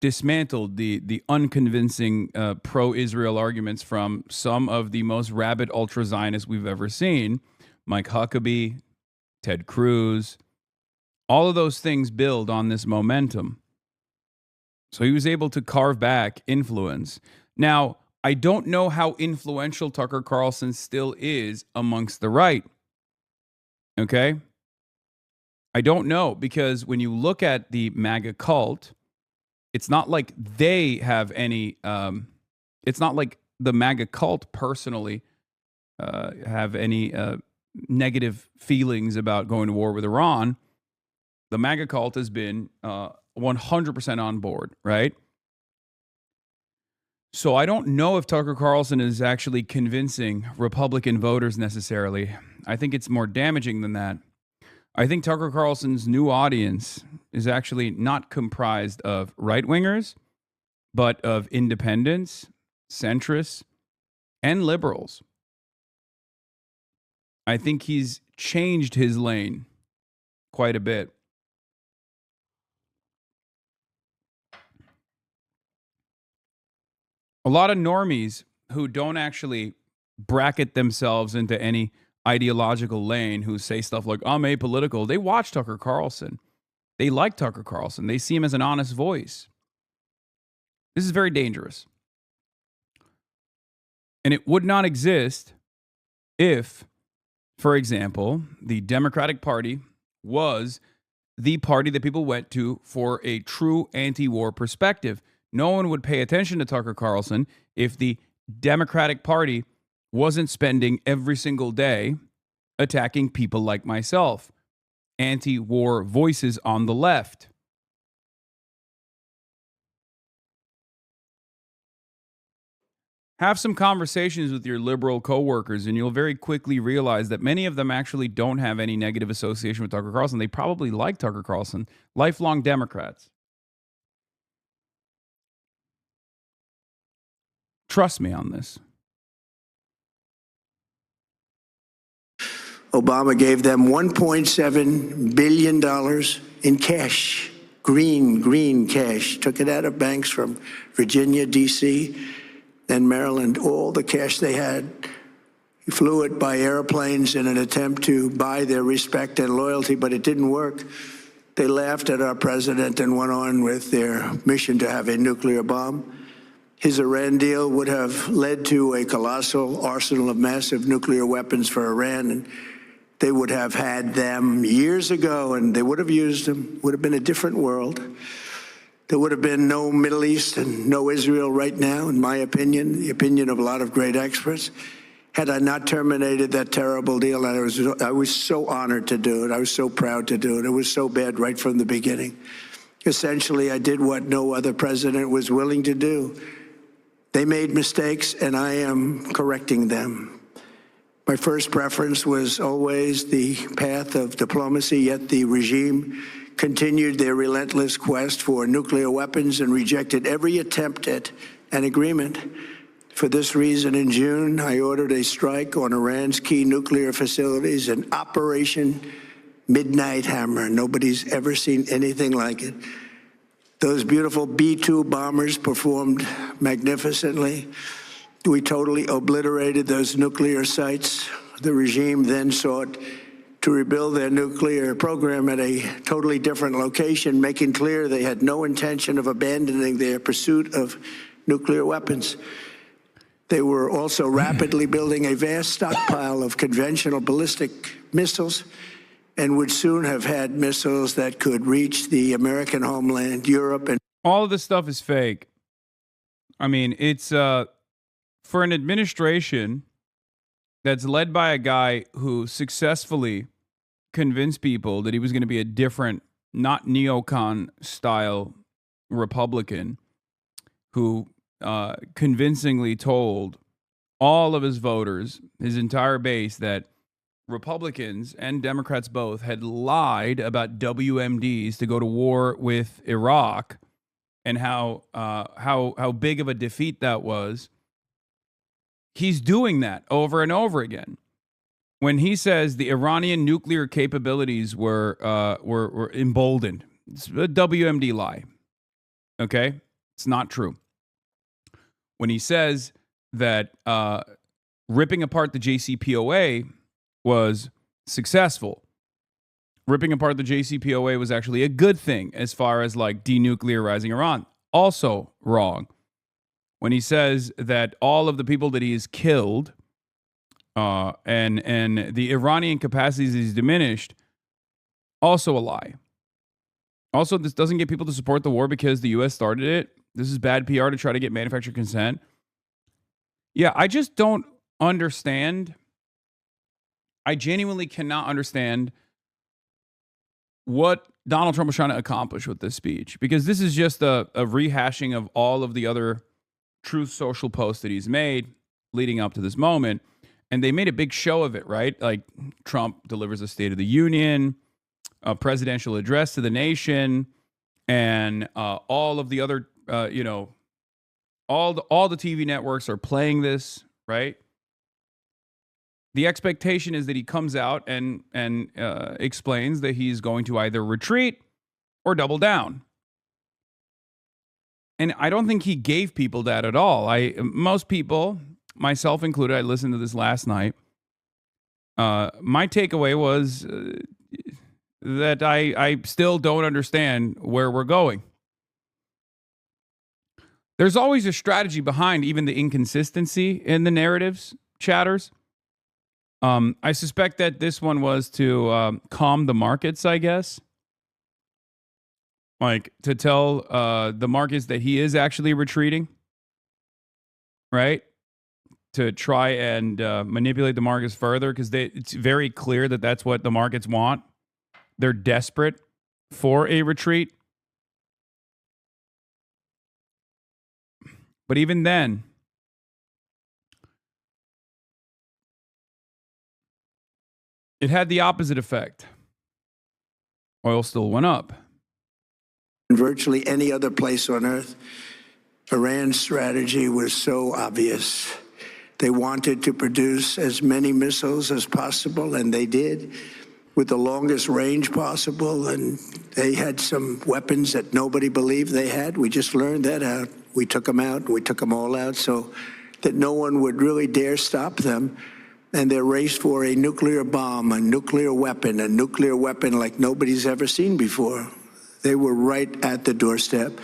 dismantled the unconvincing pro-Israel arguments from some of the most rabid ultra-Zionists we've ever seen. Mike Huckabee, Ted Cruz, all of those things build on this momentum. So he was able to carve back influence. Now, I don't know how influential Tucker Carlson still is amongst the right. Okay? I don't know, because when you look at the MAGA cult, it's not like they have any, it's not like the MAGA cult personally have any negative feelings about going to war with Iran. The MAGA cult has been 100% on board, right? So I don't know if Tucker Carlson is actually convincing Republican voters necessarily. I think it's more damaging than that. I think Tucker Carlson's new audience is actually not comprised of right-wingers, but of independents, centrists, and liberals. I think he's changed his lane quite a bit. A lot of normies who don't actually bracket themselves into any ideological lane, who say stuff like, I'm apolitical, they watch Tucker Carlson. They like Tucker Carlson. They see him as an honest voice. This is very dangerous. And it would not exist if, for example, the Democratic Party was the party that people went to for a true anti-war perspective. No one would pay attention to Tucker Carlson if the Democratic Party wasn't spending every single day attacking people like myself, anti-war voices on the left. Have some conversations with your liberal coworkers, and you'll very quickly realize that many of them actually don't have any negative association with Tucker Carlson. They probably like Tucker Carlson, lifelong Democrats. Trust me on this. Obama gave them $1.7 billion in cash, green cash. Took it out of banks from Virginia, D.C., and Maryland, all the cash they had. He flew it by airplanes in an attempt to buy their respect and loyalty, but it didn't work. They laughed at our president and went on with their mission to have a nuclear bomb. His Iran deal would have led to a colossal arsenal of massive nuclear weapons for Iran, and they would have had them years ago, and they would have used them. Would have been a different world. There would have been no Middle East and no Israel right now, in my opinion, the opinion of a lot of great experts, had I not terminated that terrible deal. And I was so honored to do it. I was so proud to do it. It was so bad right from the beginning. Essentially, I did what no other president was willing to do. They made mistakes, and I am correcting them. My first preference was always the path of diplomacy, yet the regime continued their relentless quest for nuclear weapons and rejected every attempt at an agreement. For this reason, in June, I ordered a strike on Iran's key nuclear facilities, an Operation Midnight Hammer. Nobody's ever seen anything like it. Those beautiful B-2 bombers performed magnificently. We totally obliterated those nuclear sites. The regime then sought to rebuild their nuclear program at a totally different location, making clear they had no intention of abandoning their pursuit of nuclear weapons. They were also rapidly building a vast stockpile of conventional ballistic missiles, and would soon have had missiles that could reach the American homeland, Europe, and all of this stuff is fake. I mean, it's for an administration that's led by a guy who successfully convince people that he was going to be a different, not neocon style Republican who convincingly told all of his voters, his entire base, that Republicans and Democrats both had lied about WMDs to go to war with Iraq, and how big of a defeat that was. He's doing that over and over again. When he says the Iranian nuclear capabilities were emboldened, it's a WMD lie. Okay, it's not true. When he says that ripping apart the JCPOA was successful, ripping apart the JCPOA was actually a good thing as far as like denuclearizing Iran, also wrong. When he says that all of the people that he has killed and the Iranian capacities is diminished, also a lie. Also, this doesn't get people to support the war because the U.S. started it. This is bad PR to try to get manufacturer consent. Yeah, I just don't understand. I genuinely cannot understand what Donald Trump was trying to accomplish with this speech, because this is just a rehashing of all of the other Truth Social posts that he's made leading up to this moment. And they made a big show of it, right? Like Trump delivers a State of the Union, a presidential address to the nation, and all of the other, all the TV networks are playing this, right? The expectation is that he comes out and explains that he's going to either retreat or double down. And I don't think he gave people that at all. Most people, myself included, I listened to this last night. My takeaway was that I still don't understand where we're going. There's always a strategy behind even the inconsistency in the narratives, chatters. I suspect that this one was to calm the markets, I guess. Like to tell the markets that he is actually retreating, right? To try and manipulate the markets further, because it's very clear that that's what the markets want. They're desperate for a retreat. But even then, it had the opposite effect. Oil still went up. In virtually any other place on earth, Iran's strategy was so obvious. They wanted to produce as many missiles as possible, and they did, with the longest range possible. And they had some weapons that nobody believed they had. We just learned that out. We took them out. We took them all out so that no one would really dare stop them. And their race for a nuclear bomb, a nuclear weapon like nobody's ever seen before. They were right at the doorstep.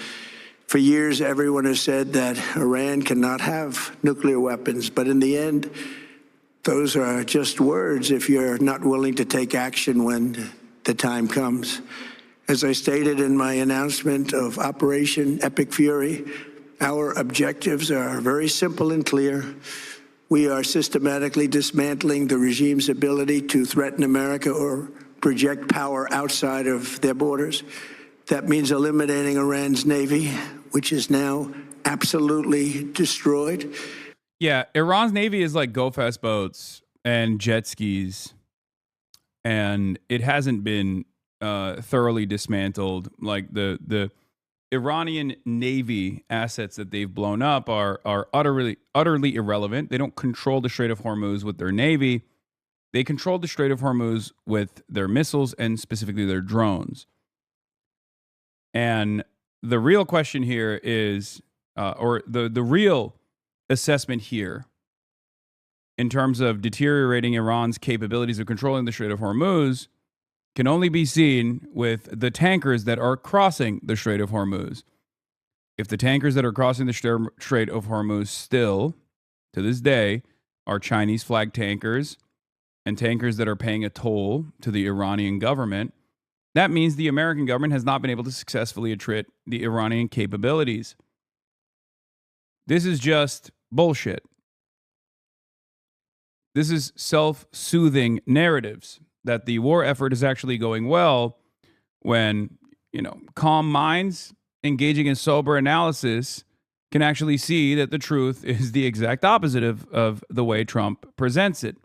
For years, everyone has said that Iran cannot have nuclear weapons, but in the end, those are just words if you're not willing to take action when the time comes. As I stated in my announcement of Operation Epic Fury, our objectives are very simple and clear. We are systematically dismantling the regime's ability to threaten America or project power outside of their borders. That means eliminating Iran's navy, which is now absolutely destroyed. Yeah, Iran's navy is like go-fast boats and jet skis, and it hasn't been thoroughly dismantled. Like the Iranian navy assets that they've blown up are utterly irrelevant. They don't control the Strait of Hormuz with their navy. They control the Strait of Hormuz with their missiles and specifically their drones. And the real question here is, or the real assessment here in terms of deteriorating Iran's capabilities of controlling the Strait of Hormuz can only be seen with the tankers that are crossing the Strait of Hormuz. If the tankers that are crossing the Strait of Hormuz still, to this day, are Chinese flag tankers and tankers that are paying a toll to the Iranian government, that means the American government has not been able to successfully attrit the Iranian capabilities. This is just bullshit. This is self-soothing narratives. that the war effort is actually going well when, calm minds engaging in sober analysis can actually see that the truth is the exact opposite of the way Trump presents it.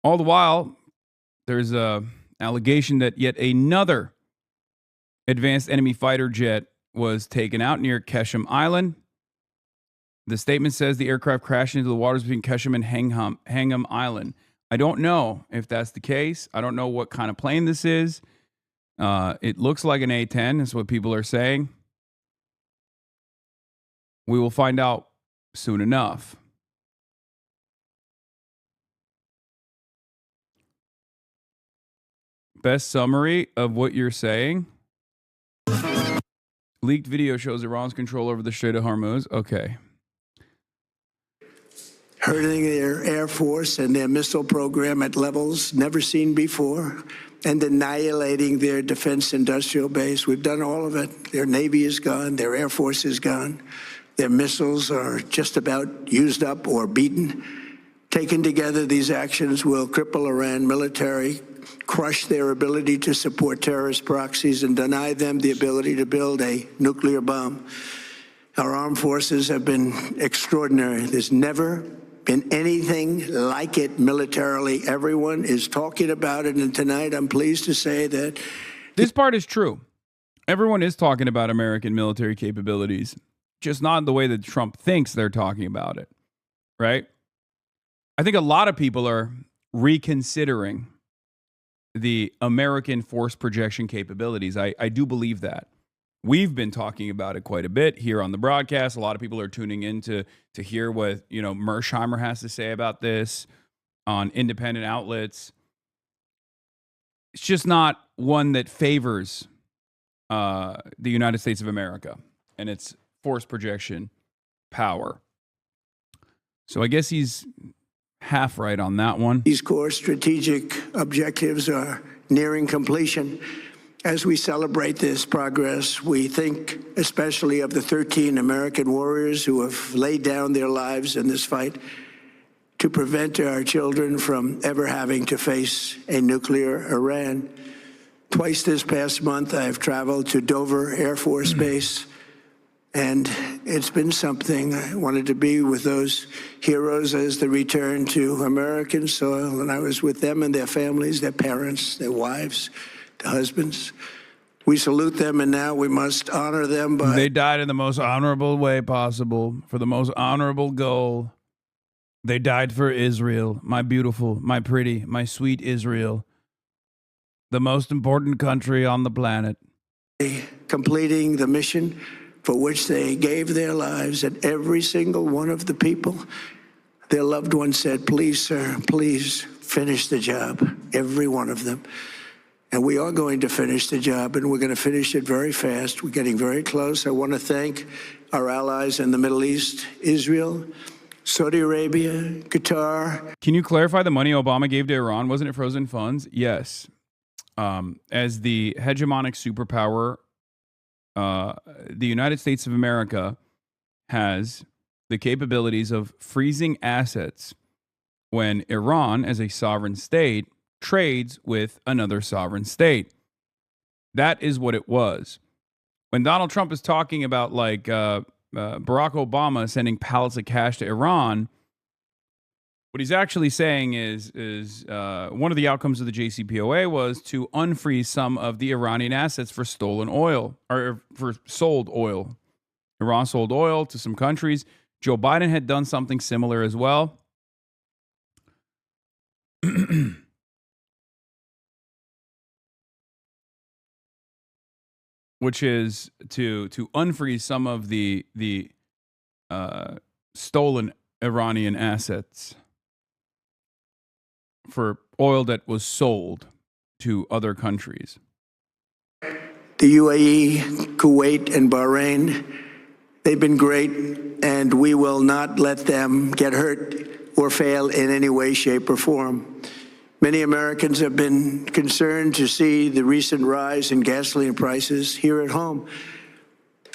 All the while, there's a allegation that yet another advanced enemy fighter jet was taken out near Keshem Island. The statement says the aircraft crashed into the waters between Keshem and Hangam Island. I don't know if that's the case. I don't know what kind of plane this is. It looks like an A-10, is what people are saying. We will find out soon enough. Best summary of what you're saying. Leaked video shows Iran's control over the Strait of Hormuz. Okay. Hurting their Air Force and their missile program at levels never seen before, and annihilating their defense industrial base. We've done all of it. Their Navy is gone. Their Air Force is gone. Their missiles are just about used up or beaten. Taken together, these actions will cripple Iran military, crush their ability to support terrorist proxies, and deny them the ability to build a nuclear bomb. Our armed forces have been extraordinary. There's never been anything like it militarily. Everyone is talking about it, and tonight I'm pleased to say that this part is true. Everyone is talking about American military capabilities, just not in the way that Trump thinks they're talking about it, right? I think a lot of people are reconsidering the American force projection capabilities. I do believe that. We've been talking about it quite a bit here on the broadcast. A lot of people are tuning in to hear what, Mersheimer has to say about this on independent outlets. It's just not one that favors the United States of America and its force projection power. So I guess he's half right on that one. these core strategic objectives are nearing completion. As we celebrate this progress, we think especially of the 13 American warriors who have laid down their lives in this fight to prevent our children from ever having to face a nuclear Iran. Twice this past month, I've traveled to Dover Air Force Base, and it's been something. I wanted to be with those heroes as they return to American soil, and I was with them and their families, their parents, their wives, their husbands. We salute them, and now we must honor them by... They died in the most honorable way possible, for the most honorable goal. They died for Israel, my beautiful, my pretty, my sweet Israel, the most important country on the planet. Completing the mission for which they gave their lives, and every single one of the people, their loved ones said, please, sir, please finish the job, every one of them. And we are going to finish the job, and we're going to finish it very fast. We're getting very close. I want to thank our allies in the Middle East, Israel, Saudi Arabia, Qatar. Can you clarify the money Obama gave to Iran? Wasn't it frozen funds? Yes. As the hegemonic superpower, the United States of America has the capabilities of freezing assets when Iran, as a sovereign state, trades with another sovereign state. That is what it was. When Donald Trump is talking about Barack Obama sending pallets of cash to Iran, what he's actually saying is one of the outcomes of the JCPOA was to unfreeze some of the Iranian assets for stolen oil, or for sold oil. Iran sold oil to some countries. Joe Biden had done something similar as well. Which is to unfreeze some of the stolen Iranian assets for oil that was sold to other countries. The UAE, Kuwait, and Bahrain, they've been great, and we will not let them get hurt or fail in any way, shape, or form. Many Americans have been concerned to see the recent rise in gasoline prices here at home.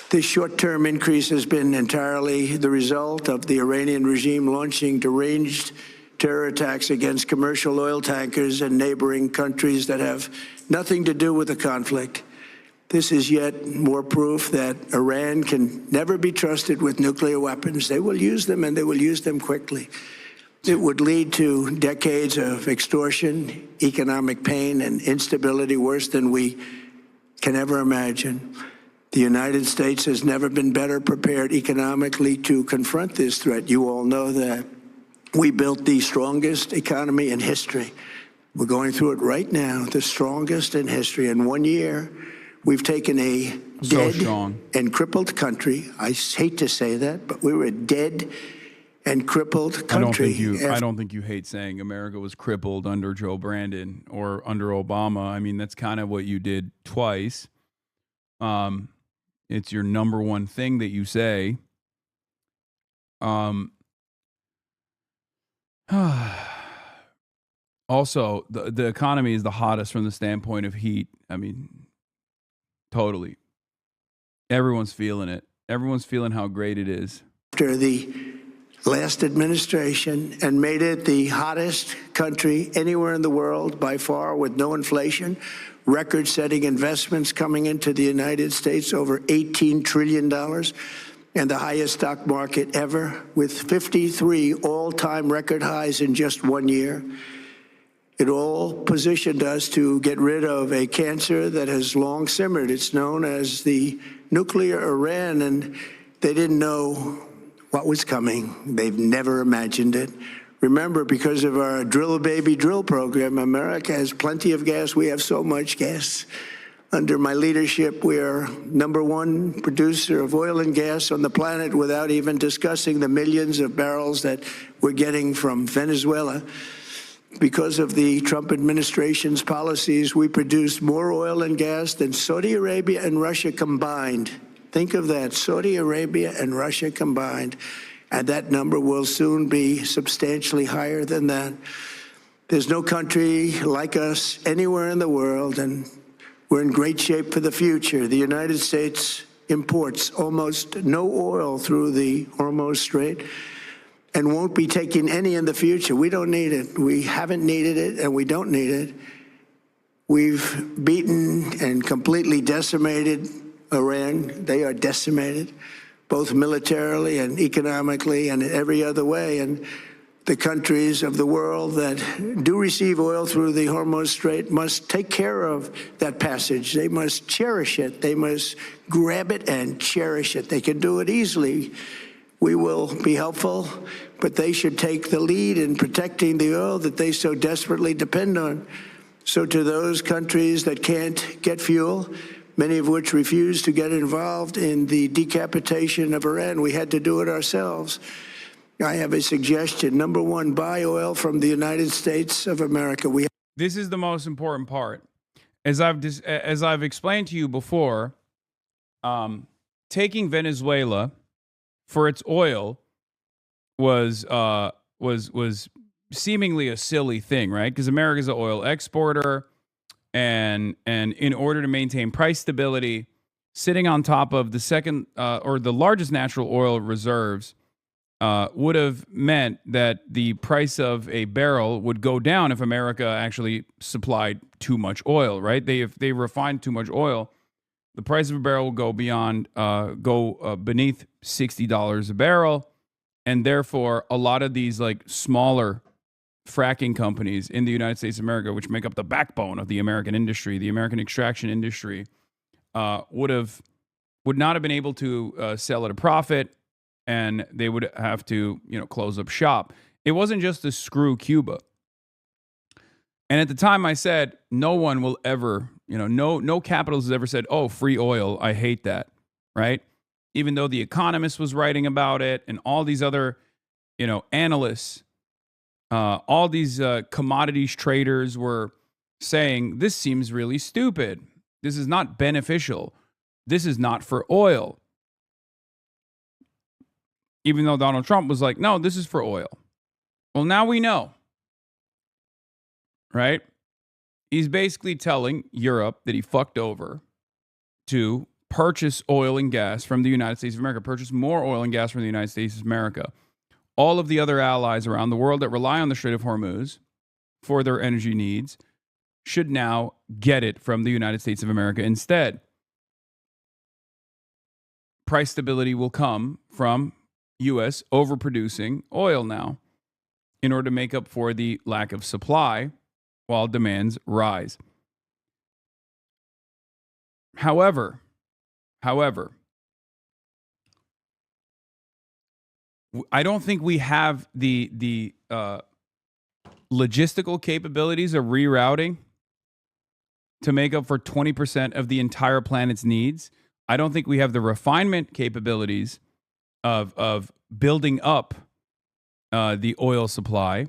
This short-term increase has been entirely the result of the Iranian regime launching deranged terror attacks against commercial oil tankers in neighboring countries that have nothing to do with the conflict. This is yet more proof that Iran can never be trusted with nuclear weapons. They will use them, and they will use them quickly. It would lead to decades of extortion, economic pain, and instability worse than we can ever imagine. The United States has never been better prepared economically to confront this threat. You all know that. We built the strongest economy in history. We're going through it right now, the strongest in history. In 1 year, we've taken a dead and crippled country. I hate to say that, but we were a dead and crippled country. I don't think you hate saying America was crippled under Joe Brandon or under Obama. I mean, that's kind of what you did twice. It's your number one thing that you say. Also, the economy is the hottest from the standpoint of heat. I mean, totally. Everyone's feeling it. Everyone's feeling how great it is. After the last administration, and made it the hottest country anywhere in the world by far, with no inflation, record-setting investments coming into the United States, over $18 trillion, and the highest stock market ever, with 53 all-time record highs in just 1 year. It all positioned us to get rid of a cancer that has long simmered. It's known as the nuclear Iran, and they didn't know what was coming. They've never imagined it. Remember, because of our Drill Baby Drill program, America has plenty of gas. We have so much gas. Under my leadership, we are #1 producer of oil and gas on the planet, without even discussing the millions of barrels that we're getting from Venezuela. Because of the Trump administration's policies, we produce more oil and gas than Saudi Arabia and Russia combined. Think of that, Saudi Arabia and Russia combined. And that number will soon be substantially higher than that. There's no country like us anywhere in the world, and we're in great shape for the future. The United States imports almost no oil through the Hormuz Strait, and won't be taking any in the future. We don't need it. We haven't needed it, and we don't need it. We've beaten and completely decimated Iran. They are decimated, both militarily and economically and in every other way. And the countries of the world that do receive oil through the Hormuz Strait must take care of that passage. They must cherish it. They must grab it and cherish it. They can do it easily. We will be helpful, but they should take the lead in protecting the oil that they so desperately depend on. So to those countries that can't get fuel, many of which refuse to get involved in the decapitation of Iran, we had to do it ourselves. I have a suggestion. #1, buy oil from the United States of America. This is the most important part. As I've explained to you before, taking Venezuela for its oil was seemingly a silly thing, right? Because America's an oil exporter, and in order to maintain price stability, sitting on top of the second or the largest natural oil reserves would have meant that the price of a barrel would go down if America actually supplied too much oil, right? If they refined too much oil, the price of a barrel will go beneath $60 a barrel, and therefore a lot of these like smaller fracking companies in the United States of America, which make up the backbone of the American industry, the American extraction industry, would not have been able to sell at a profit, and they would have to close up shop. It wasn't just to screw Cuba. And at the time I said, no one will ever, no capitalist has ever said, oh, free oil, I hate that, right? Even though The Economist was writing about it and all these other, analysts, all these commodities traders were saying, this seems really stupid. This is not beneficial. This is not for oil. Even though Donald Trump was like, no, this is for oil. Well, now we know. Right? He's basically telling Europe that he fucked over to purchase oil and gas from the United States of America, purchase more oil and gas from the United States of America. all of the other allies around the world that rely on the Strait of Hormuz for their energy needs should now get it from the United States of America instead. Price stability will come from U.S. overproducing oil now in order to make up for the lack of supply while demands rise. However, I don't think we have the logistical capabilities of rerouting to make up for 20% of the entire planet's needs. I don't think we have the refinement capabilities of building up the oil supply.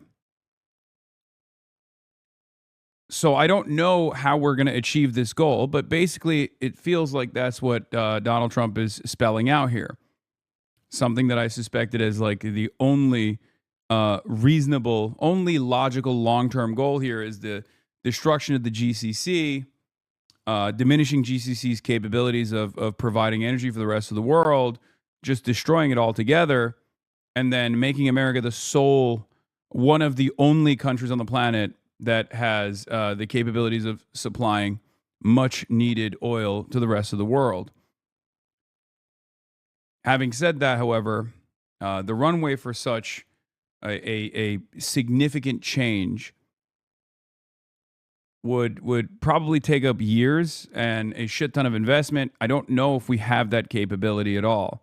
So I don't know how we're going to achieve this goal, but basically it feels like that's what Donald Trump is spelling out here. Something that I suspected as like the only reasonable, only logical long-term goal here is the destruction of the GCC, diminishing GCC's capabilities of providing energy for the rest of the world, just destroying it altogether, and then making America one of the only countries on the planet that has the capabilities of supplying much needed oil to the rest of the world. Having said that, however, the runway for such a significant change would probably take up years and a shit ton of investment. I don't know if we have that capability at all.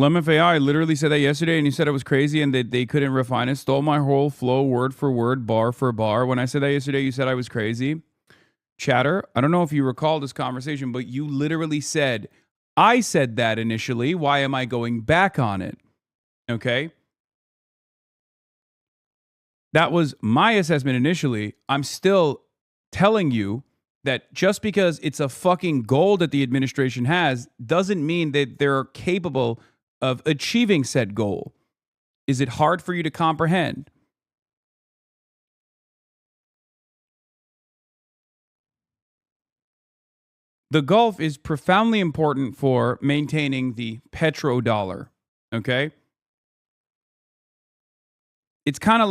Lemon AI literally said that yesterday, and you said it was crazy and that they couldn't refine it. Stole my whole flow word for word, bar for bar. When I said that yesterday, you said I was crazy. Chatter, I don't know if you recall this conversation, but you literally said, I said that initially. Why am I going back on it? Okay. That was my assessment initially. I'm still telling you that just because it's a fucking goal that the administration has doesn't mean that they're capable of achieving said goal. Is it hard for you to comprehend? The Gulf is profoundly important for maintaining the petrodollar, okay? It's kind of